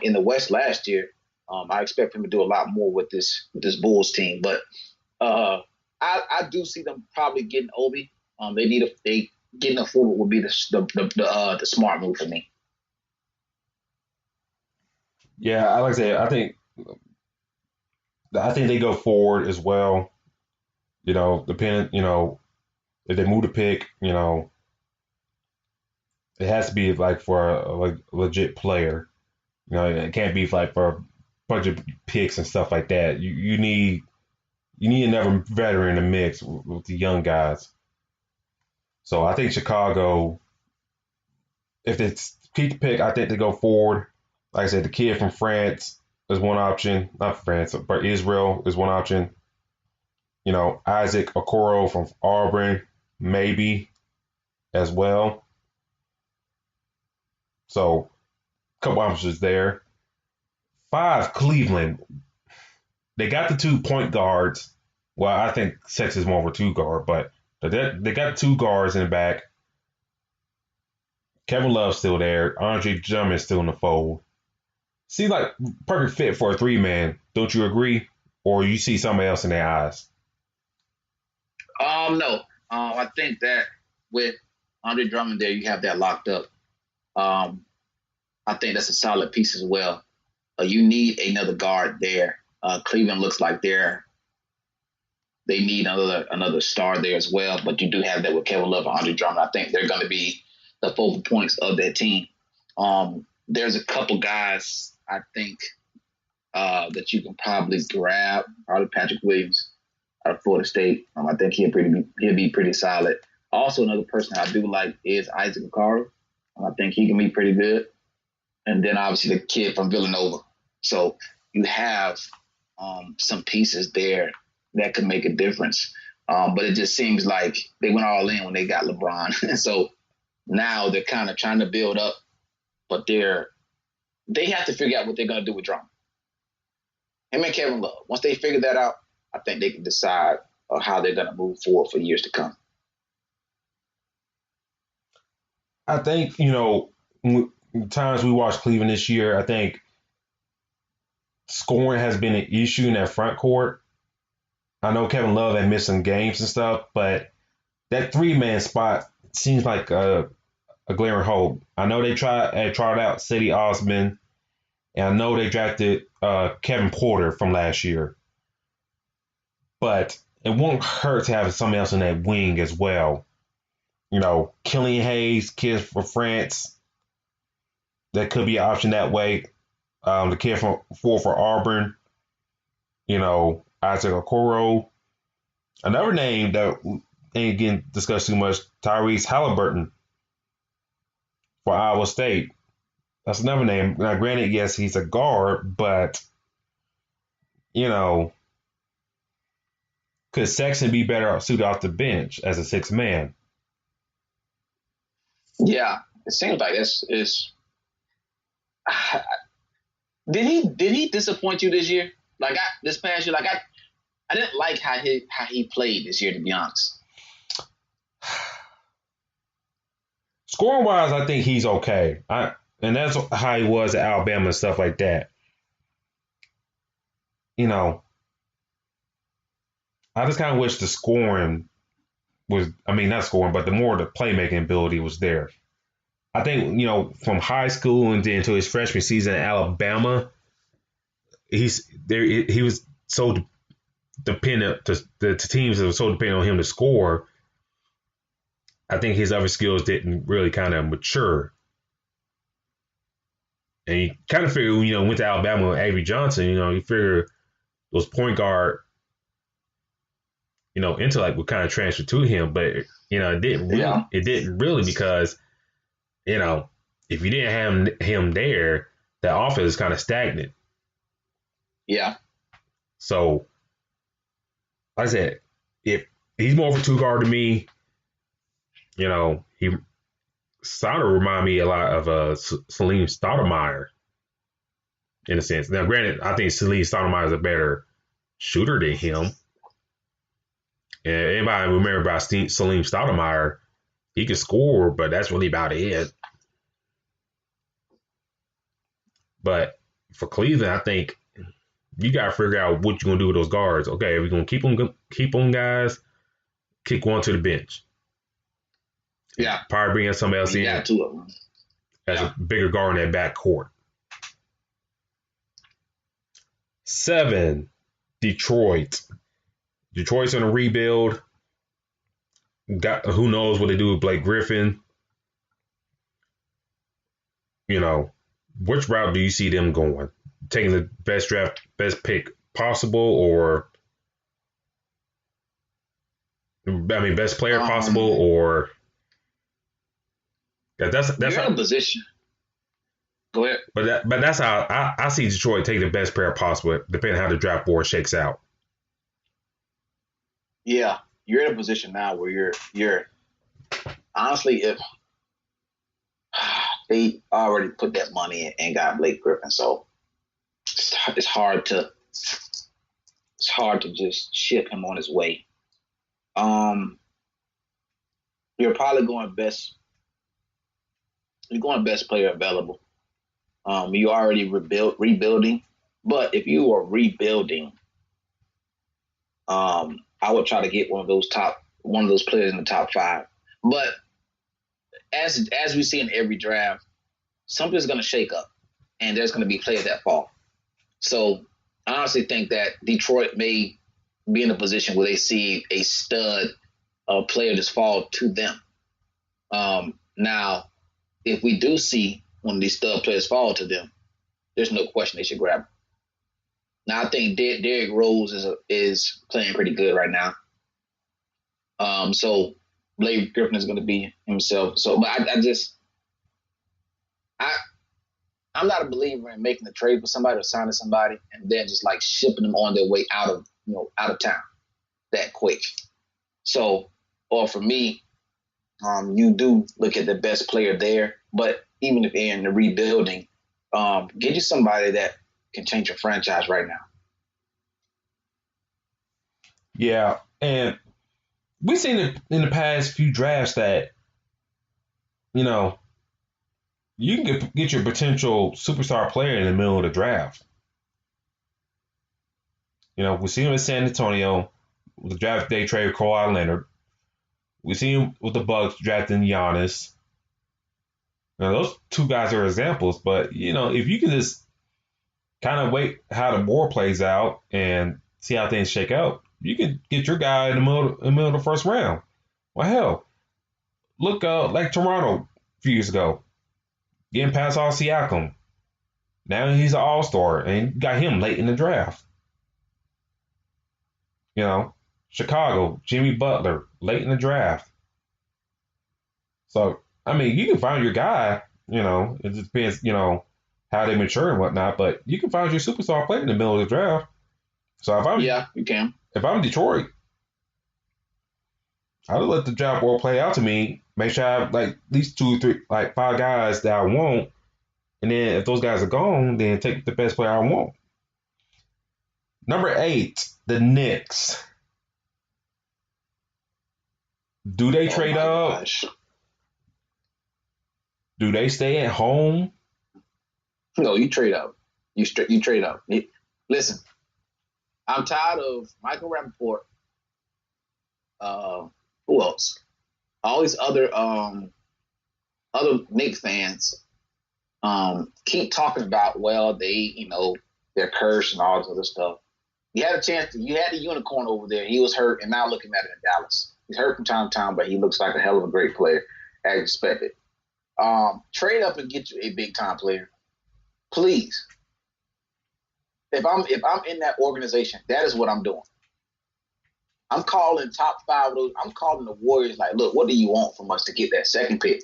in the West last year, I expect him to do a lot more with this Bulls team. But I do see them probably getting Obi. Getting a forward would be the smart move for me. Yeah, like I said, I think they go forward as well. Depending, if they move the pick, it has to be like for like legit player. It can't be like for a bunch of picks and stuff like that. You need another veteran to mix with the young guys. So I think Chicago, if they keep the pick, I think they go forward. Like I said, the kid from France is one option. Not France, but Israel is one option. Isaac Okoro from Auburn, maybe as well. So a couple options there. 5, Cleveland. They got the 2 point guards. Well, I think Sex is more of a 2 guard, but they got 2 guards in the back. Kevin Love's still there. Andre Drummond's still in the fold. Seems like perfect fit for a 3-man. Don't you agree? Or you see somebody else in their eyes? No. I think that with Andre Drummond there, you have that locked up. I think that's a solid piece as well. You need another guard there. Cleveland looks like they need another star there as well. But you do have that with Kevin Love and Andre Drummond. I think they're going to be the focal points of that team. There's a couple guys I think that you can probably grab. Probably Patrick Williams out of Florida State. I think he'll be pretty solid. Also, another person I do like is Isaac Okoro. I think he can be pretty good. And then obviously the kid from Villanova. So you have some pieces there that could make a difference. But it just seems like they went all in when they got LeBron. So now they're kind of trying to build up, but they have to figure out what they're going to do with Drummond. Him and Kevin Love. Once they figure that out, I think they can decide how they're going to move forward for years to come. I think, times we watched Cleveland this year, I think scoring has been an issue in that front court. I know Kevin Love had missed some games and stuff, but that 3-man spot seems like a glaring hole. I know they tried out Cedi Osman, and I know they drafted Kevin Porter from last year. But it won't hurt to have somebody else in that wing as well. Killian Hayes, kid for France, that could be an option that way. The kid for Auburn, Isaac Okoro. Another name that ain't getting discussed too much, Tyrese Halliburton for Iowa State. That's another name. Now, granted, yes, he's a guard, but, could Sexton be better suited off the bench as a 6-man? Yeah, it seems like it's. Did he disappoint you this year? This past year, I didn't like how he played this year, to be honest. Scoring wise, I think he's okay. And that's how he was at Alabama and stuff like that. I just kind of wish the scoring was, not scoring, but the playmaking ability was there. I think, from high school and then to his freshman season at Alabama, he was so dependent to teams that were so dependent on him to score. I think his other skills didn't really kind of mature. And you kind of figure, went to Alabama with Avery Johnson, you figure those point guard, intellect would kind of transfer to him, but it didn't really. Yeah. It didn't really because, if you didn't have him there, the offense is kind of stagnant. Yeah. So, like I said, if he's more of a 2 guard to me, he sort of remind me a lot of Salim Stoudemire in a sense. Now, granted, I think Salim Stoudemire is a better shooter than him. And anybody remember about Salim Stoudemire, he could score, but that's really about it. But for Cleveland, I think you got to figure out what you're going to do with those guards. Okay, are we going to keep them guys? Kick one to the bench. Yeah. Probably bring somebody else in. Got 2 of them. As a bigger guard in that back court. 7, Detroit. Detroit's going to rebuild. Who knows what they do with Blake Griffin? You know, which route do you see them going? Taking the best pick possible, or best player possible, or that's you're in a position. Go ahead. But that's how I see Detroit taking the best player possible, depending on how the draft board shakes out. Yeah, you're in a position now where you're honestly, if they already put that money in and got Blake Griffin, so it's hard to just ship him on his way. You're probably going best. You're going best player available. You already rebuilding, but if you are rebuilding, I would try to get one of those players in the top 5. But as we see in every draft, something's going to shake up, and there's going to be players that fall. So I honestly think that Detroit may be in a position where they see a stud player just fall to them. Now, if we do see one of these stud players fall to them, there's no question they should grab him. Now, I think Derrick Rose is playing pretty good right now. So Blake Griffin is going to be himself. So, but I'm not a believer in making a trade for somebody or signing somebody and then just like shipping them on their way out of town that quick. So, or for me, you do look at the best player there, but even if you're in the rebuilding, get you somebody that can change your franchise right now. Yeah, and we've seen it in the past few drafts that, you can get your potential superstar player in the middle of the draft. We've seen him in San Antonio with the draft day trade with Kawhi Leonard. We've seen him with the Bucks drafting Giannis. Now, those two guys are examples, but, if you can just kind of wait how the board plays out and see how things shake out, you can get your guy in the middle of the first round. Well, hell, look like Toronto a few years ago, getting past all Siakam. Now he's an all-star, and you got him late in the draft. Chicago, Jimmy Butler, late in the draft. So, you can find your guy, it just depends, how they mature and whatnot, but you can find your superstar player in the middle of the draft. So you can. If I'm Detroit, I'd let the draft board play out to me, make sure I have like at least 2 or 3, like 5 guys that I want, and then if those guys are gone, then take the best player I want. Number 8, the Knicks. Do they trade up? Gosh. Do they stay at home? No, you trade up. You trade up. Listen, I'm tired of Michael Rappaport. Who else? All these other Knicks fans keep talking about, they're cursed and all this other stuff. You had the unicorn over there. He was hurt, and now looking at it in Dallas. He's hurt from time to time, but he looks like a hell of a great player, as expected. Trade up and get you a big time player, please. If I'm in that organization, that is what I'm doing. I'm calling top 5 of those. I'm calling the Warriors like, look, what do you want from us to get that second pick?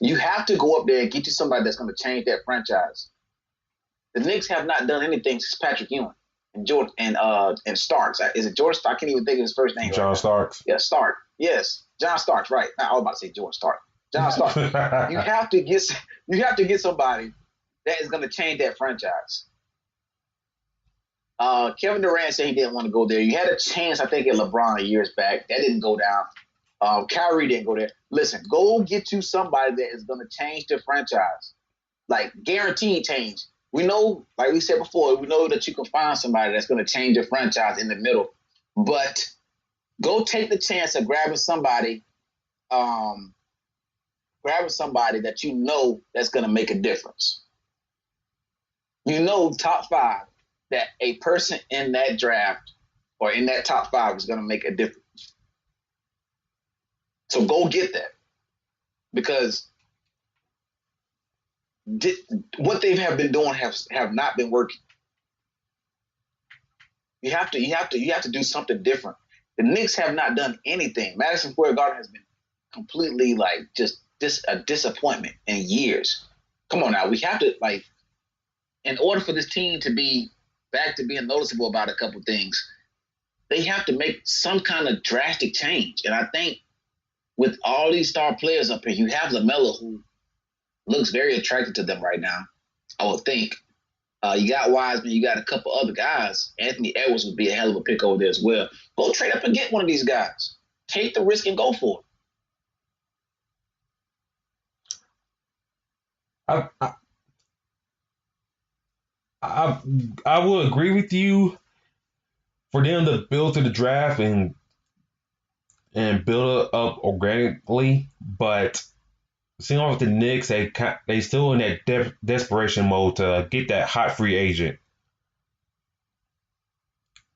You have to go up there and get you somebody that's going to change that franchise. The Knicks have not done anything since Patrick Ewing and Jordan and Starks. Is it Jordan Starks? I can't even think of his first name. John Starks. Yeah, Stark. Yes, John Starks. Right. I was about to say Jordan Stark. John Starks. You have to get somebody that is going to change that franchise. Kevin Durant said he didn't want to go there. You had a chance, I think, at LeBron years back. That didn't go down. Kyrie didn't go there. Listen, go get you somebody that is going to change the franchise. Like, guaranteed change. We know, like we said before, we know that you can find somebody that's going to change your franchise in the middle. But go take the chance of grabbing somebody that you know that's going to make a difference. Top 5. that a person in that draft or in that top 5 is going to make a difference. So go get that, because what they have been doing have not been working. You have to do something different. The Knicks have not done anything. Madison Square Garden has been completely just a disappointment in years. Come on now, we have to in order for this team to be back to being noticeable about a couple things, they have to make some kind of drastic change. And I think with all these star players up here, you have LaMelo, who looks very attractive to them right now, I would think. You got Wiseman, you got a couple other guys. Anthony Edwards would be a hell of a pick over there as well. Go trade up and get one of these guys. Take the risk and go for I will agree with you for them to build to the draft and build it up organically, but seeing off the Knicks, they still in that desperation mode to get that hot free agent.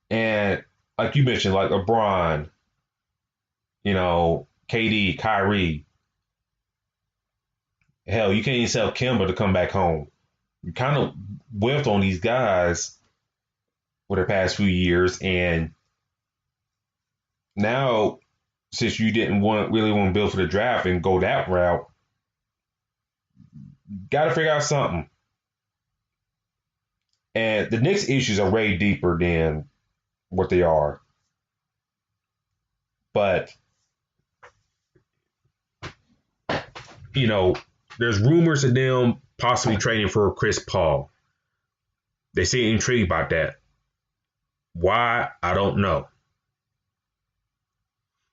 And like you mentioned, like LeBron, KD, Kyrie. Hell, you can't even sell Kemba to come back home. You kind of whiffed on these guys for the past few years, and now since you didn't really want to build for the draft and go that route, got to figure out something. And the Knicks' issues are way deeper than what they are. But, there's rumors of them possibly trading for Chris Paul. They seem intrigued about that. Why? I don't know.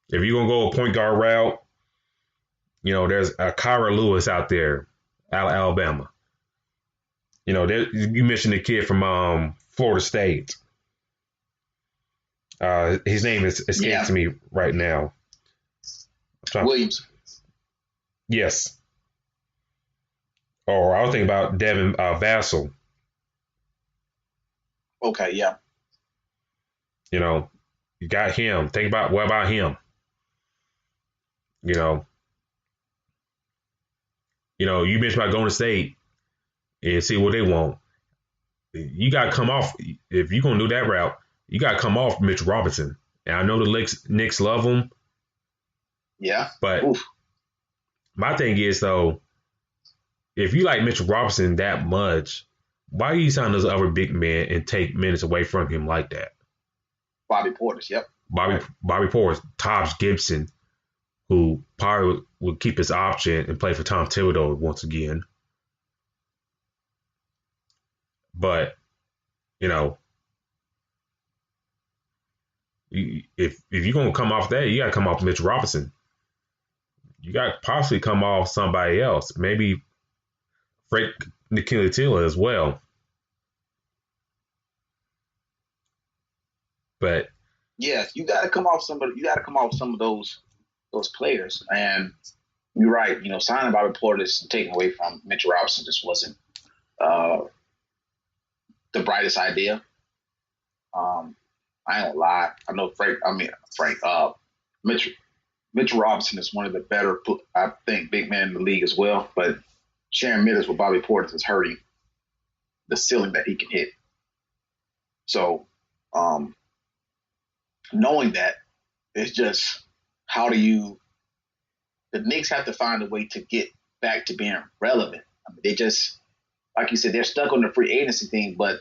If you're going to go a point guard route, there's a Kyra Lewis out there, Alabama. You mentioned the kid from Florida State. His name escapes me right now. Williams. Yes. Or I was thinking about Devin Vassell. Okay, yeah. You got him. What about him? You mentioned about going to State and see what they want. You got to come off, if you're going to do that route, you got to come off Mitch Robinson. And I know the Knicks love him. Yeah. But my thing is, though, if you like Mitch Robinson that much, why do you sign those other big men and take minutes away from him like that? Bobby Portis, yep. Bobby Portis, Taj Gibson, who probably will keep his option and play for Tom Thibodeau once again. But, if you're going to come off that, you got to come off Mitch Robinson. You got to possibly come off somebody else. Maybe Frank Ntilikina as well. But yeah, you got to come off somebody. You got to come off some of those players. And you're right. Signing Bobby Portis and taking away from Mitch Robinson just wasn't the brightest idea. I ain't gonna lie. I know Mitch Robinson is one of the better, I think, big men in the league as well. But sharing minutes with Bobby Portis is hurting the ceiling that he can hit. So, knowing that, it's just the Knicks have to find a way to get back to being relevant. They just, like you said, they're stuck on the free agency thing, but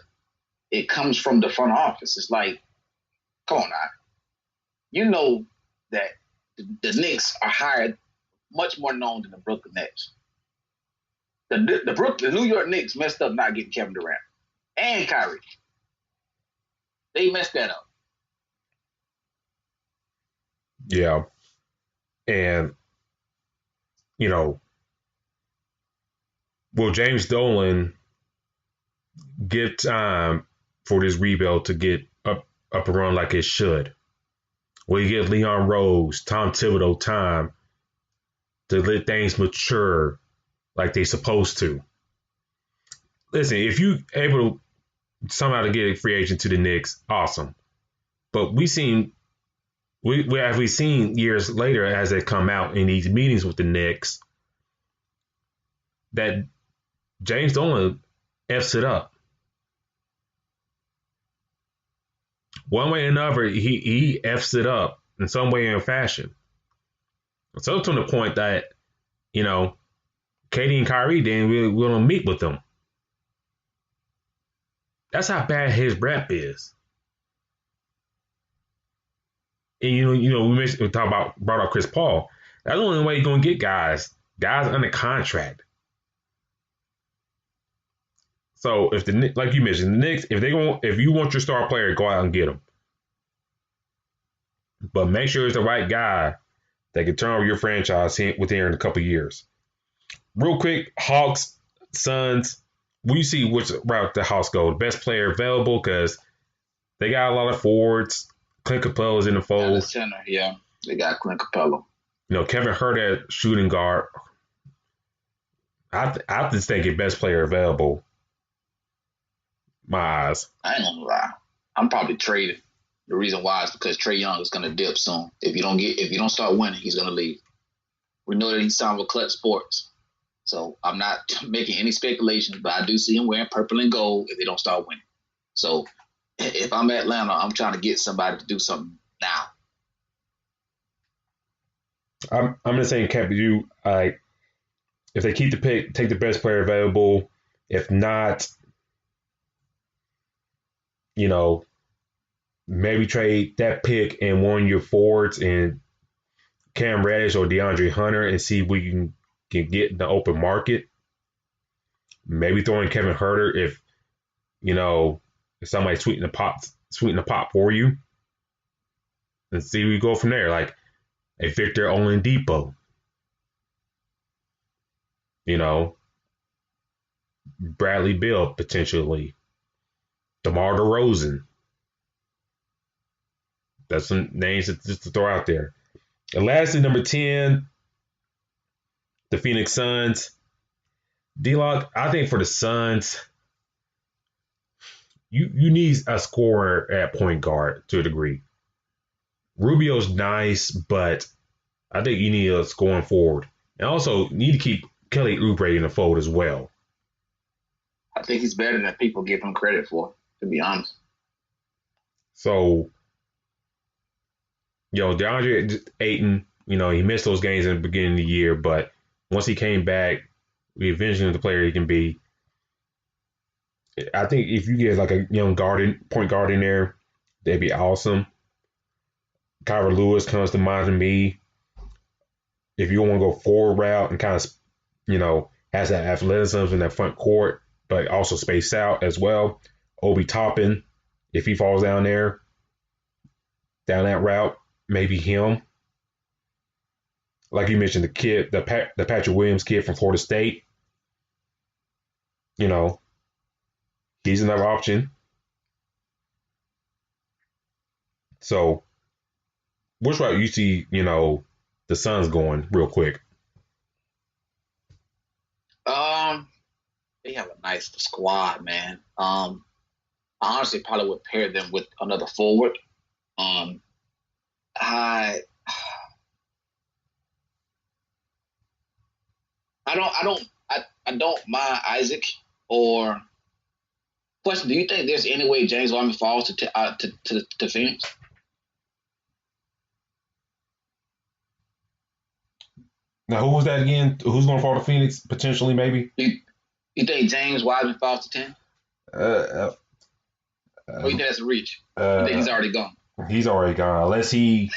it comes from the front office. It's like, come on now. You know that the Knicks are hired much more known than the Brooklyn Nets. The New York Knicks messed up not getting Kevin Durant and Kyrie. They messed that up. Yeah. And, will James Dolan give time for this rebuild to get up and run like it should? Will he give Leon Rose, Tom Thibodeau time to let things mature like they're supposed to? Listen, if you able to somehow to get a free agent to the Knicks, awesome. But we've seen years later as they come out in these meetings with the Knicks that James Dolan F's it up. One way or another, he F's it up in some way or fashion. So to the point that, Katie and Kyrie didn't really want to meet with them. That's how bad his rep is. And we brought up Chris Paul. That's the only way you're gonna get guys under contract. So if like you mentioned, the Knicks, if you want your star player, go out and get him. But make sure it's the right guy that can turn over your franchise within a couple of years. Real quick, Hawks, Suns. We see which route the Hawks go. Best player available because they got a lot of forwards. Clint Capella's in the fold. The center, yeah. They got Clint Capella. Kevin Hurt at shooting guard. I just think it best player available. My eyes. I ain't gonna lie. I'm probably traded. The reason why is because Trae Young is gonna dip soon. If you don't start winning, he's gonna leave. We know that he's signed with Clutch Sports. So I'm not making any speculations, but I do see him wearing purple and gold if they don't start winning. So if I'm Atlanta, I'm trying to get somebody to do something now. I'm gonna say, Cap, you if they keep the pick, take the best player available. If not, maybe trade that pick and one of your forwards and Cam Reddish or DeAndre Hunter and see if we can get in the open market. Maybe throw in Kevin Huerter if somebody sweeten the pot for you, and see we go from there. Like a Victor Oladipo, Bradley Beal potentially, DeMar DeRozan. That's some names just to throw out there. And lastly, number 10, the Phoenix Suns. D-Lock, I think for the Suns, you need a scorer at point guard to a degree. Rubio's nice, but I think you need a scoring forward. And also, you need to keep Kelly Oubre in the fold as well. I think he's better than people give him credit for, to be honest. So, DeAndre Ayton, he missed those games in the beginning of the year, but once he came back, we eventually the player he can be. I think if you get like a young point guard in there, that'd be awesome. Kyra Lewis comes to mind to me. If you want to go forward route and kind of, has that athleticism in that front court, but also spaced out as well. Obi Toppin, if he falls down there, down that route, maybe him. Like you mentioned, the kid, the Patrick Williams kid from Florida State. He's another option. So, which route you see, the Suns going real quick? They have a nice squad, man. I honestly probably would pair them with another forward. I don't mind Isaac or question. Do you think there's any way James Harden falls to Phoenix? Now, who was that again? Who's going to fall to Phoenix potentially? Maybe. You think James Wiseman falls to 10? Or you think that's a reach? You think he's already gone? He's already gone, unless he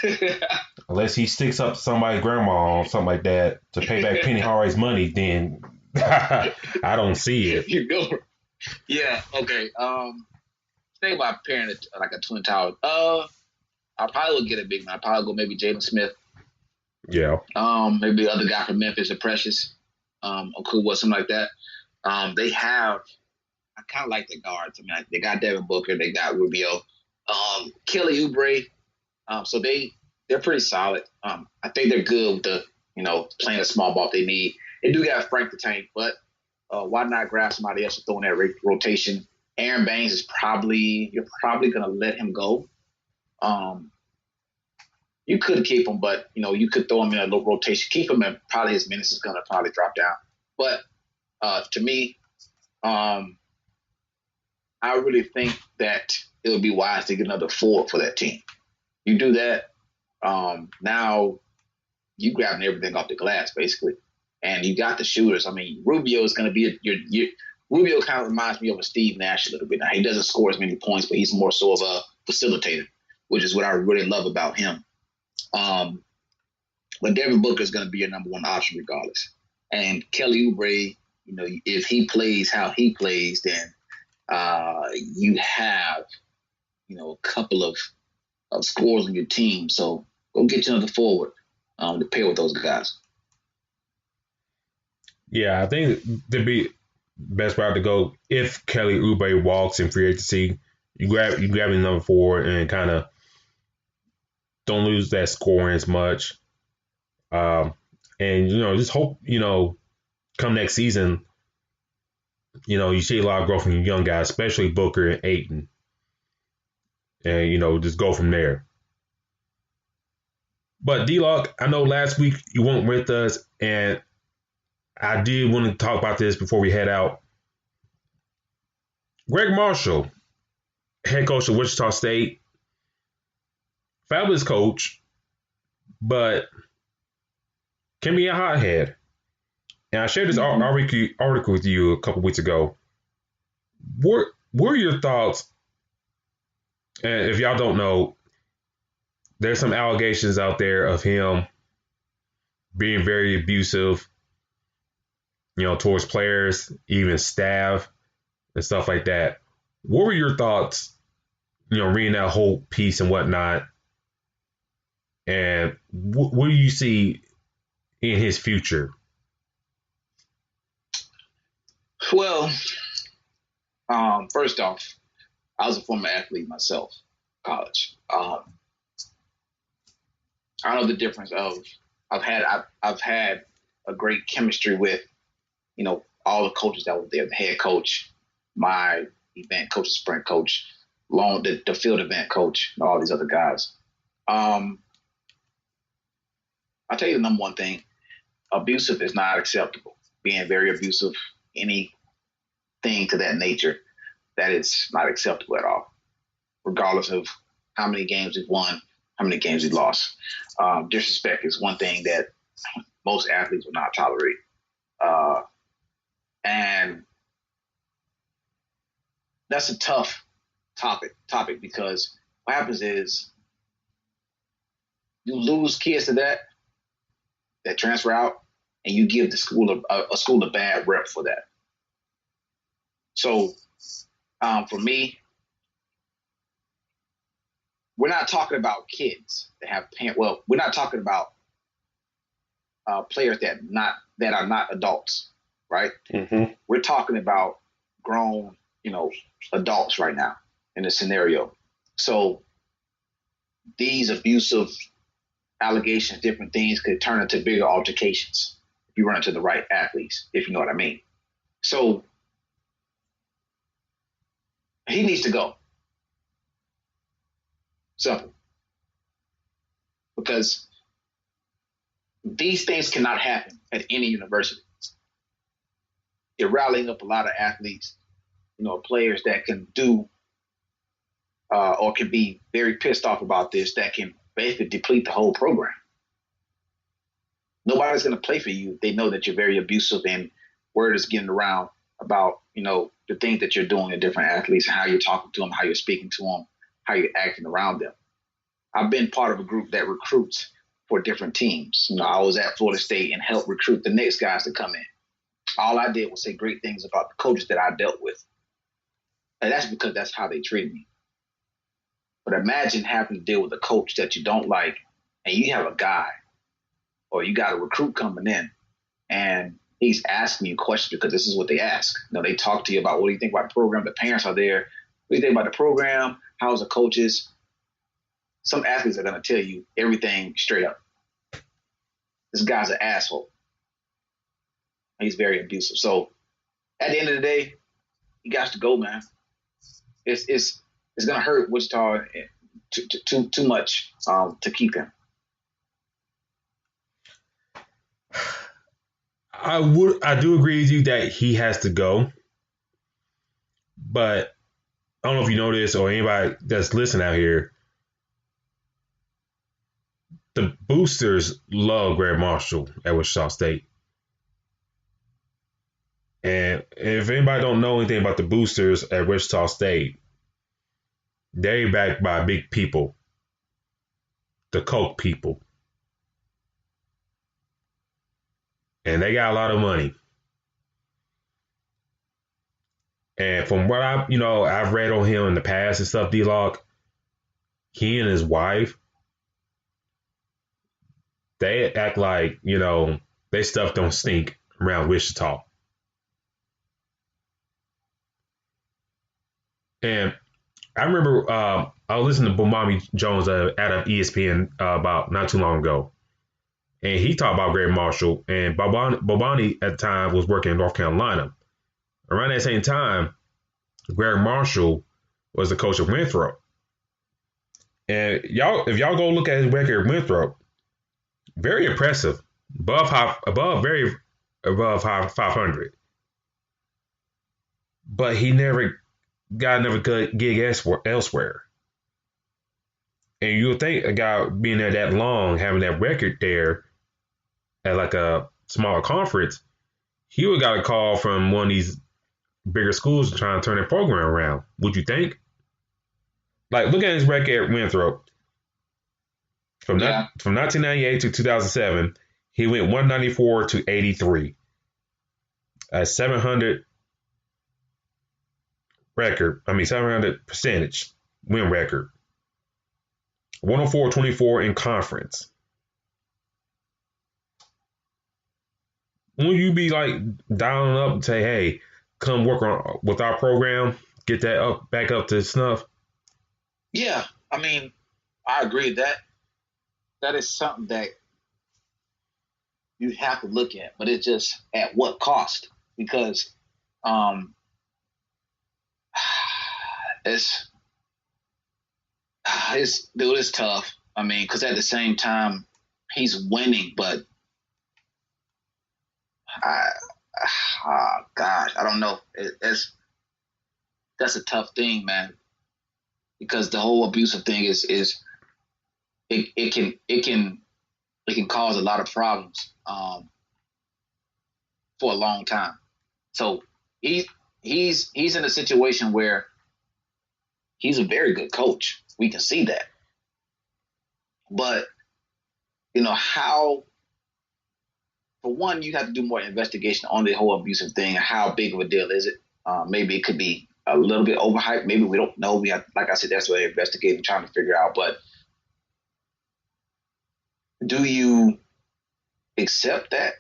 sticks up somebody's grandma or something like that to pay back Penny Hardaway's money. Then I don't see it. You go. Yeah. Okay. Think about pairing it like a twin tower. I probably would get a big man. I probably go maybe Jalen Smith. Yeah. Maybe the other guy from Memphis, or Precious, or Kuba, something like that. They have. I kind of like the guards. I mean, they got Devin Booker, they got Rubio, Kelly Oubre. So they're pretty solid. I think they're good with the playing the small ball if they need. They do got Frank the Tank, but why not grab somebody else to throw in that rotation? Aaron Baines is you're probably going to let him go. You could keep him, but you could throw him in a little rotation, keep him, and probably his minutes is going to probably drop down. But to me, I really think that it would be wise to get another forward for that team. You do that, now you grabbing everything off the glass basically, and you got the shooters. I mean, Rubio is going to be Rubio kind of reminds me of a Steve Nash a little bit. Now he doesn't score as many points, but he's more so of a facilitator, which is what I really love about him. But Devin Booker is going to be your number one option regardless. And Kelly Oubre, if he plays how he plays, then you have, a couple of scores on your team. So go get you another forward to pair with those guys. Yeah, I think to be best route to go if Kelly Oubre walks in free agency, you grab him number 4 and kind of don't lose that scoring as much. And just hope come next season, you see a lot of growth from young guys, especially Booker and Ayton, and just go from there. But D-Lock, I know last week you weren't with us, and I did want to talk about this before we head out. Gregg Marshall, head coach of Wichita State, fabulous coach, but can be a hothead. And I shared this article with you a couple weeks ago. What are your thoughts? And if y'all don't know, there's some allegations out there of him being very abusive, towards players, even staff, and stuff like that. What were your thoughts, reading that whole piece and whatnot? And what do you see in his future? Well, first off, I was a former athlete myself, college. I know the difference of I've had a great chemistry with, all the coaches that were there, the head coach, my event coach, the sprint coach, the field event coach, and all these other guys. I'll tell you the number one thing: abusive is not acceptable. Being very abusive, anything to that nature, that is not acceptable at all, regardless of how many games we've won, how many games we've lost. Disrespect is one thing that most athletes will not tolerate. And that's a tough topic because what happens is you lose kids to that transfer out, and you give the school a school a bad rep for that. So for me, we're not talking about kids that have parents. Well, we're not talking about players that are not adults, right? Mm-hmm. We're talking about grown, adults right now in this scenario. So these abusive allegations, different things could turn into bigger altercations if you run into the right athletes, if you know what I mean. So he needs to go. Simple. Because these things cannot happen at any university. You're rallying up a lot of athletes, players that can do or can be very pissed off about this, that can basically deplete the whole program. Nobody's going to play for you if they know that you're very abusive and word is getting around about, the things that you're doing to different athletes, how you're talking to them, how you're speaking to them, how you're acting around them. I've been part of a group that recruits for different teams. I was at Florida State and helped recruit the next guys to come in. All I did was say great things about the coaches that I dealt with. And that's because that's how they treated me. But imagine having to deal with a coach that you don't like, and you have a guy or you got a recruit coming in and he's asking you questions because this is what they ask. They talk to you about, what do you think about the program? The parents are there. What do you think about the program? How's the coaches? Some athletes are going to tell you everything straight up. This guy's an asshole. He's very abusive. So at the end of the day, he got to go, man. it's going to hurt Wichita too much to keep him. I do agree with you that he has to go, but I don't know if you know this or anybody that's listening out here. The boosters love Gregg Marshall at Wichita State. And if anybody don't know anything about the boosters at Wichita State, they're backed by big people, the Koch people. And they got a lot of money. And from what I've read on him in the past and stuff, D-Log, he and his wife, they act like, their stuff don't stink around Wichita. And I remember I was listening to Bomani Jones out of ESPN about not too long ago. And he talked about Gregg Marshall. And Bomani at the time was working in North Carolina. Around that same time, Gregg Marshall was the coach of Winthrop. And if y'all go look at his record at Winthrop, very impressive. Very above 500. But he never got another good gig elsewhere. And you would think a guy being there that long, having that record there at like a smaller conference, he would got a call from one of these bigger schools to try and turn their program around. Would you think? Like, look at his record at Winthrop. From 1998 to 2007, he went 194 to 83. A 700 percentage win record. 104-24 in conference. Will you be like dialing up and say, hey, come work on with our program, get that back up to snuff? Yeah, I mean, I agree that is something that you have to look at, but it's just at what cost? Because it's tough. I mean, because at the same time he's winning, but gosh, I don't know. That's a tough thing, man. Because the whole abusive thing is it can cause a lot of problems for a long time. So he's in a situation where he's a very good coach. We can see that. But how, for one, you have to do more investigation on the whole abusive thing. How big of a deal is it? Maybe it could be a little bit overhyped. Maybe we don't know. We have, like I said, that's what they're investigating, trying to figure out. But do you accept that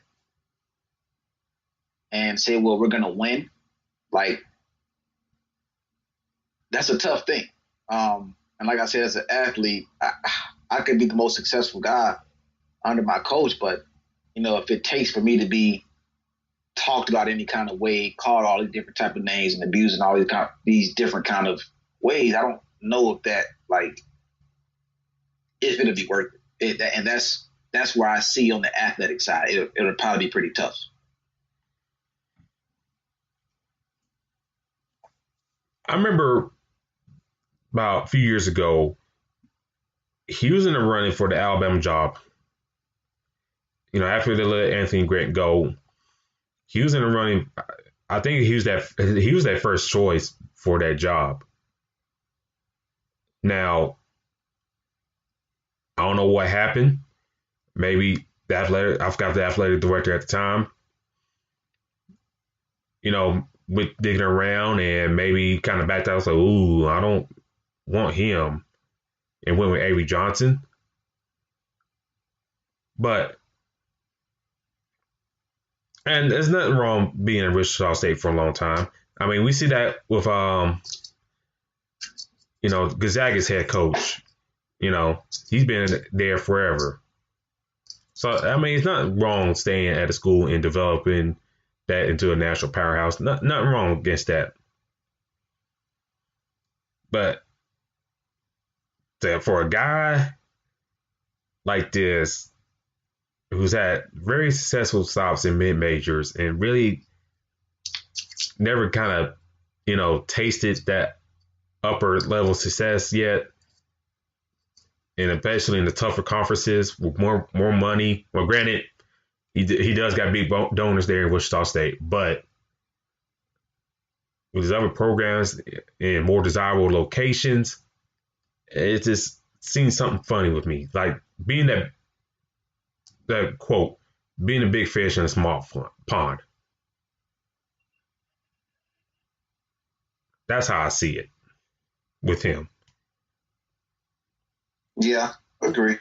and say, well, we're going to win? Like, that's a tough thing. And like I said, as an athlete, I could be the most successful guy under my coach, but, if it takes for me to be talked about any kind of way, called all these different type of names and abused in all these different kind of ways, I don't know if that, if it'll be worth it. And that's where I see on the athletic side, it'll probably be pretty tough. I remember about a few years ago, he was in the running for the Alabama job. After they let Anthony Grant go, he was in the running. I think he was that first choice for that job. Now, I don't know what happened. Maybe I forgot the athletic director at the time. With digging around and maybe kind of backed out. I was like, ooh, I don't want him. And went with Avery Johnson. And there's nothing wrong being in Wichita State for a long time. I mean, we see that with, Gonzaga's head coach. He's been there forever. So, I mean, it's not wrong staying at a school and developing that into a national powerhouse. Nothing wrong against that. But for a guy like this, who's had very successful stops in mid majors and really never kind of, tasted that upper level success yet, and especially in the tougher conferences with more money. Well, granted, he does got big donors there in Wichita State, but with his other programs in more desirable locations, it just seems something funny with me. Like being that quote, being a big fish in a small pond. That's how I see it with him. Yeah, agree.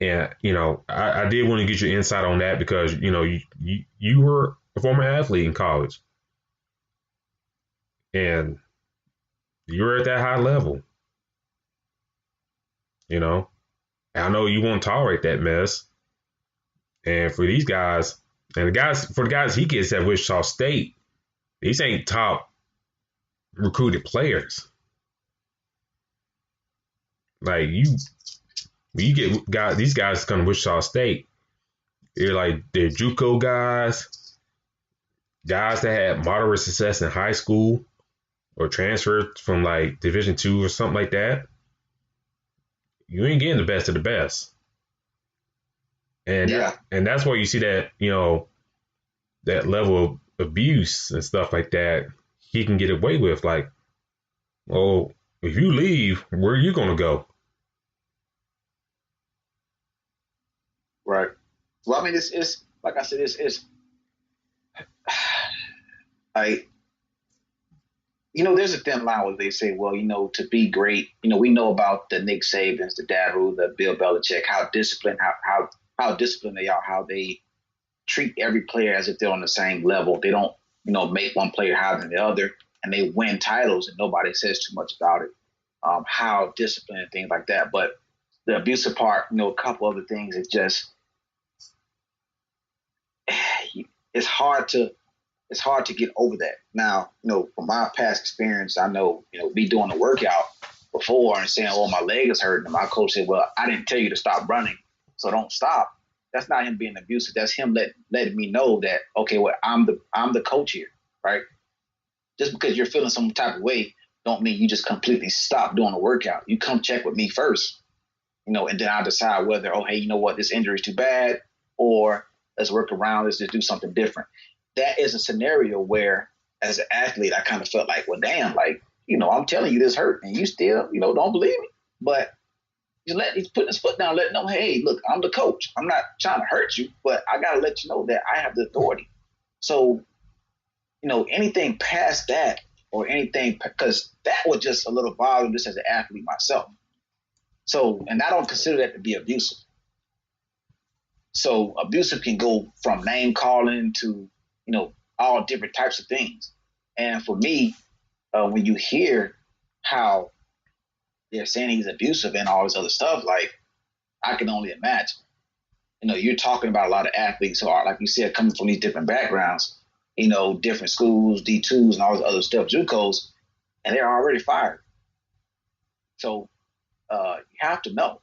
And, I did want to get your insight on that because, you were a former athlete in college and you were at that high level, I know you won't tolerate that mess. And for these guys, and for the guys he gets at Wichita State, these ain't top recruited players. Like you get these guys come to Wichita State, they're JUCO guys that had moderate success in high school or transferred from like Division II or something like that. You ain't getting the best of the best. And and that's why you see that, that level of abuse and stuff like that he can get away with. Like, well, if you leave, where are you going to go? Right. Well, I mean, it's like I said, it's like, there's a thin line where they say, well, to be great, we know about the Nick Sabans, the Darryl, the Bill Belichick, how disciplined, how disciplined they are, how they treat every player as if they're on the same level. They don't, make one player higher than the other, and they win titles, and nobody says too much about it. How disciplined and things like that. But the abusive part, a couple other things, it's just it's hard to get over that. Now, from my past experience, I know, me doing a workout before and saying, oh, my leg is hurting. And my coach said, well, I didn't tell you to stop running, so don't stop. That's not him being abusive. That's him letting me know that, okay, well, I'm the coach here, right? Just because you're feeling some type of way don't mean you just completely stop doing a workout. You come check with me first, and then I'll decide whether, oh, hey, you know what, this injury is too bad, or let's work around, let's just do something different. That is a scenario where, as an athlete, I kind of felt like, well, damn, like, I'm telling you this hurt, and you still, don't believe me. But he's putting his foot down, letting know, hey, look, I'm the coach. I'm not trying to hurt you, but I got to let you know that I have the authority. So, anything past that or anything, because that was just a little bothering just as an athlete myself. So, and I don't consider that to be abusive. So abusive can go from name calling to, all different types of things. And for me, when you hear how they're saying he's abusive and all this other stuff, like, I can only imagine. You're talking about a lot of athletes who are, like you said, coming from these different backgrounds, different schools, D2s and all this other stuff, JUCOs, and they're already fired. So you have to know.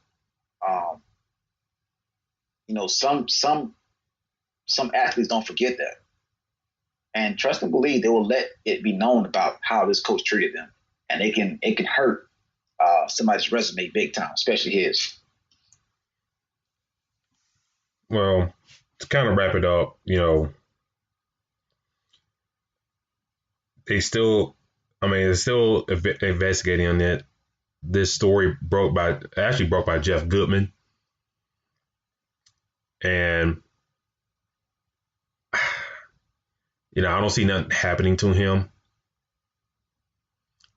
Some athletes don't forget that. And trust and believe they will let it be known about how this coach treated them. And it can hurt somebody's resume big time, especially his. Well, to kind of wrap it up, they're still investigating on it. This story broke by Jeff Goodman. And, I don't see nothing happening to him.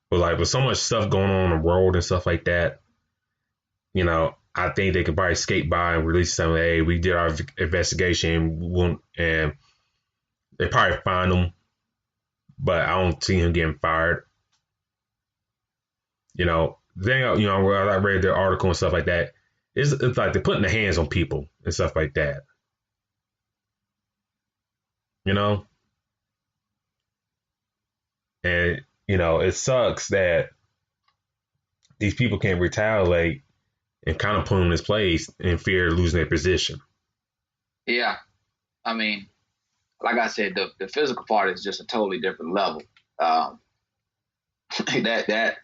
But with so much stuff going on in the world and stuff like that, I think they could probably skate by and release something. Hey, we did our investigation, and they probably find him. But I don't see him getting fired. Then, where I read their article and stuff like that, it's like they're putting their hands on people and stuff like that. And it sucks that these people can't retaliate and kind of put him in his place in fear of losing their position. Yeah, I mean, like I said, the physical part is just a totally different level. Um, that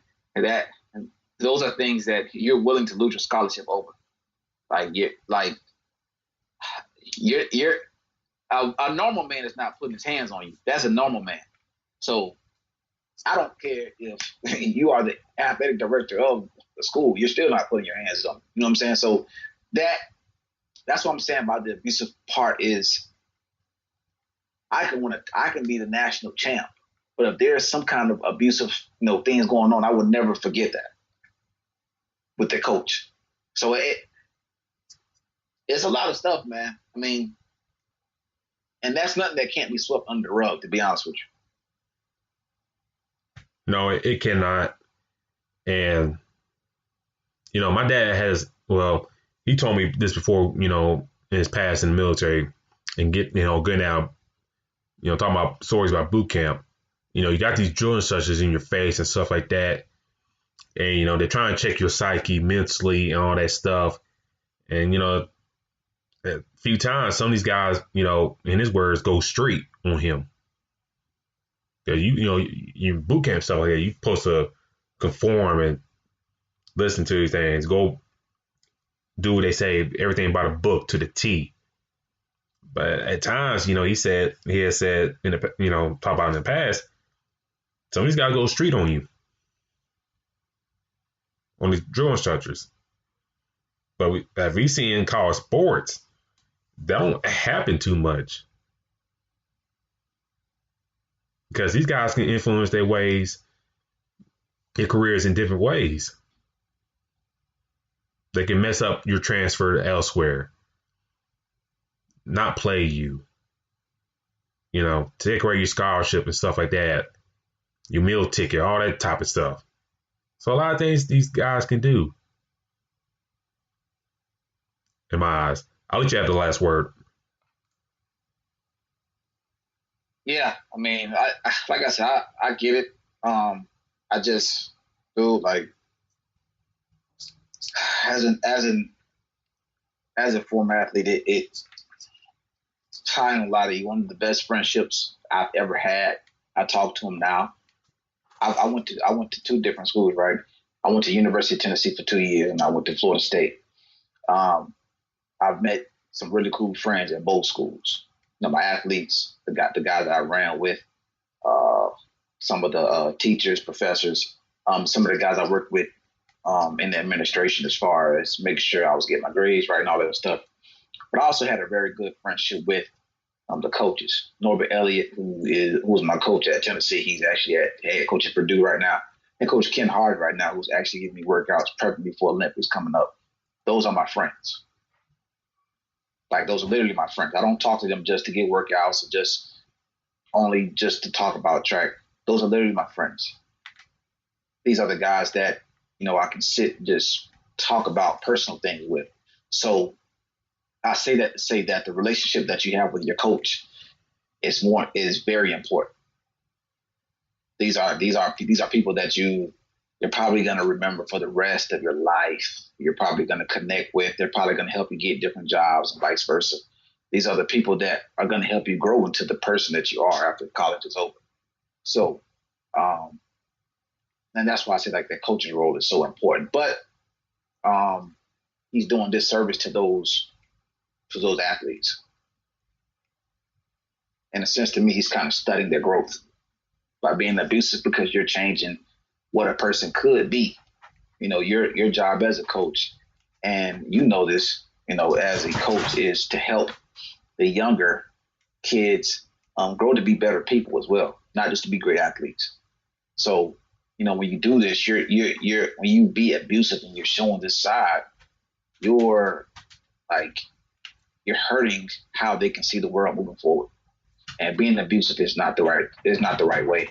those are things that you're willing to lose your scholarship over. Like you're a normal man is not putting his hands on you. That's a normal man. So I don't care if you are the athletic director of the school. You're still not putting your hands on. You know what I'm saying? So that's what I'm saying about the abusive part is I can be the national champ, but if there's some kind of abusive things going on, I would never forget that with the coach. So it's a lot of stuff, man. I mean, and that's nothing that can't be swept under the rug, to be honest with No, it cannot. And my dad he told me this before, in his past in the military and getting out, talking about stories about boot camp. You got these drill instructors in your face and stuff like that. And, they're trying to check your psyche mentally and all that stuff. And, a few times, some of these guys, in his words, go straight on him. You boot camp stuff like that, you're supposed to conform and listen to these things, go do what they say, everything by the book to the T. But at times, he has said in the, talk about in the past, some of these guys go straight on you, on these drill instructors. But as we see in college sports, that don't happen too much. Because these guys can influence their careers in different ways. They can mess up your transfer elsewhere, not play you, take away your scholarship and stuff like that, your meal ticket, all that type of stuff. So a lot of things these guys can do, in my eyes. I'll let you have the last word. Yeah, I mean, I like I said, I get it. I just feel like as a former athlete, it's tying a lot of you. One of the best friendships I've ever had. I talk to him now. I went to two different schools, right? I went to University of Tennessee for 2 years, and I went to Florida State. I've met some really cool friends at both schools. My athletes, the guys that I ran with, some of the teachers, professors, some of the guys I worked with in the administration as far as making sure I was getting my grades right and all that stuff. But I also had a very good friendship with the coaches. Norbert Elliott, who was my coach at Tennessee, he's actually head coach at Purdue right now. And Coach Ken Harden right now, who's actually giving me workouts, prepping me for Olympics coming up. Those are my friends. Like, those are literally my friends. I don't talk to them just to get workouts or just to talk about track. Those are literally my friends. These are the guys that, I can sit and just talk about personal things with. So I say that to say that the relationship that you have with your coach is very important. These are people that you're probably going to remember for the rest of your life. You're probably going to connect with. They're probably going to help you get different jobs and vice versa. These are the people that are going to help you grow into the person that you are after college is over. So, and that's why I say like that coaching role is so important. But he's doing disservice to those athletes. In a sense, to me, he's kind of studying their growth by being abusive because you're changing what a person could be. Your job as a coach, and this, as a coach, is to help the younger kids grow to be better people as well, not just to be great athletes. So, when you do this, you're when you be abusive and you're showing this side, you're hurting how they can see the world moving forward. And being abusive is not the right way.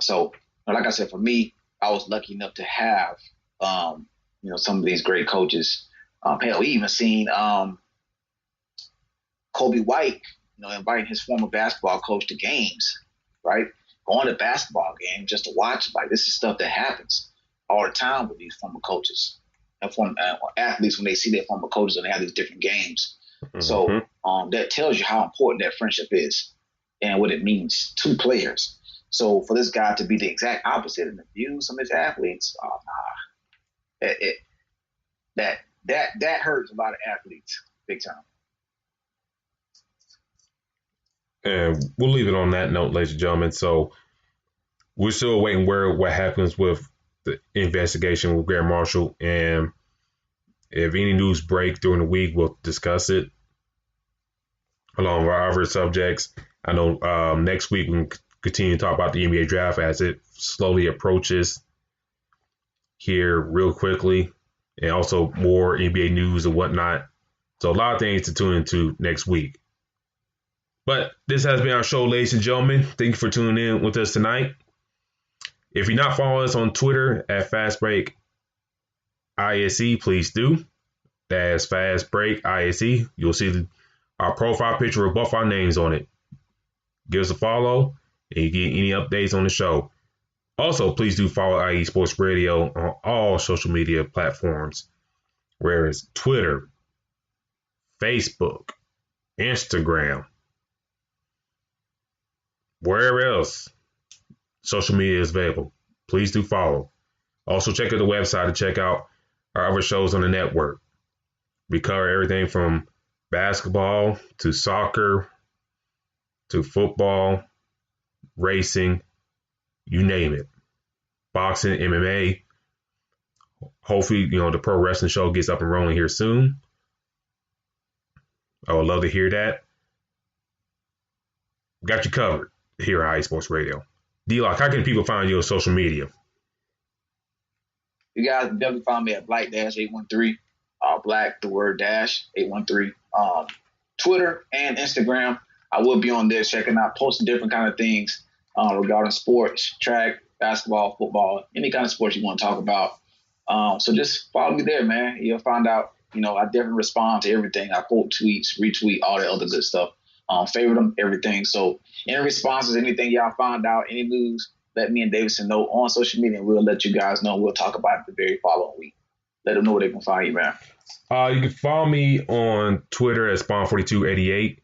So, like I said, for me, I was lucky enough to have, some of these great coaches. Hell, we even seen Kobe White, inviting his former basketball coach to games, right? going to basketball games just to watch. Like, this is stuff that happens all the time with these former coaches and former athletes when they see their former coaches and they have these different games. Mm-hmm. So that tells you how important that friendship is and what it means to players. So for this guy to be the exact opposite and abuse some of his athletes, that hurts a lot of athletes big time. And we'll leave it on that note, ladies and gentlemen. So we're still waiting what happens with the investigation with Gregg Marshall. And if any news break during the week, we'll discuss it along with our other subjects. I know next week we can continue to talk about the NBA draft as it slowly approaches here real quickly, and also more NBA news and whatnot. So a lot of things to tune into next week. But this has been our show, ladies and gentlemen. Thank you for tuning in with us tonight. If you're not following us on Twitter at FastBreakISE, please do. That's FastBreakISE. You'll see our profile picture with both our names on it. Give us a follow and you get any updates on the show. Also, please do follow IE Sports Radio on all social media platforms, where it's Twitter, Facebook, Instagram, wherever else social media is available. Please do follow. Also, check out the website to check out our other shows on the network. We cover everything from basketball to soccer to football, racing, you name it. Boxing, MMA. Hopefully, the pro wrestling show gets up and rolling here soon. I would love to hear that. Got you covered here at IE Sports Radio. D-Lock, how can people find you on social media? You guys can definitely find me at Black-813. Black, the word dash, 813. Twitter and Instagram. I will be on there checking out, posting different kind of things regarding sports, track, basketball, football, any kind of sports you want to talk about. So just follow me there, man. You'll find out, I definitely respond to everything. I quote tweets, retweet, all that other good stuff. Favorite them, everything. So any responses, anything y'all find out, any news, let me and Davidson know on social media, and we'll let you guys know. We'll talk about it the very following week. Let them know where they can find you, man. You can follow me on Twitter at Spawn4288.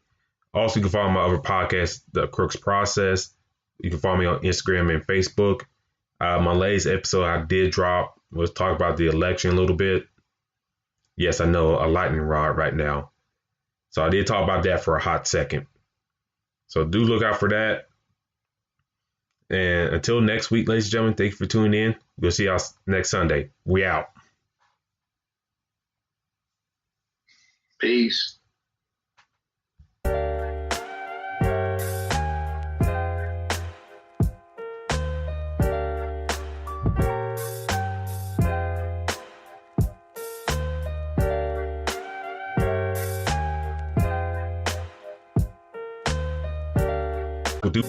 Also, you can follow my other podcast, The Crooks Process. You can follow me on Instagram and Facebook. My latest episode I did drop was talk about the election a little bit. Yes, I know, a lightning rod right now. So I did talk about that for a hot second. So do look out for that. And until next week, ladies and gentlemen, thank you for tuning in. We'll see y'all next Sunday. We out. Peace. We'll do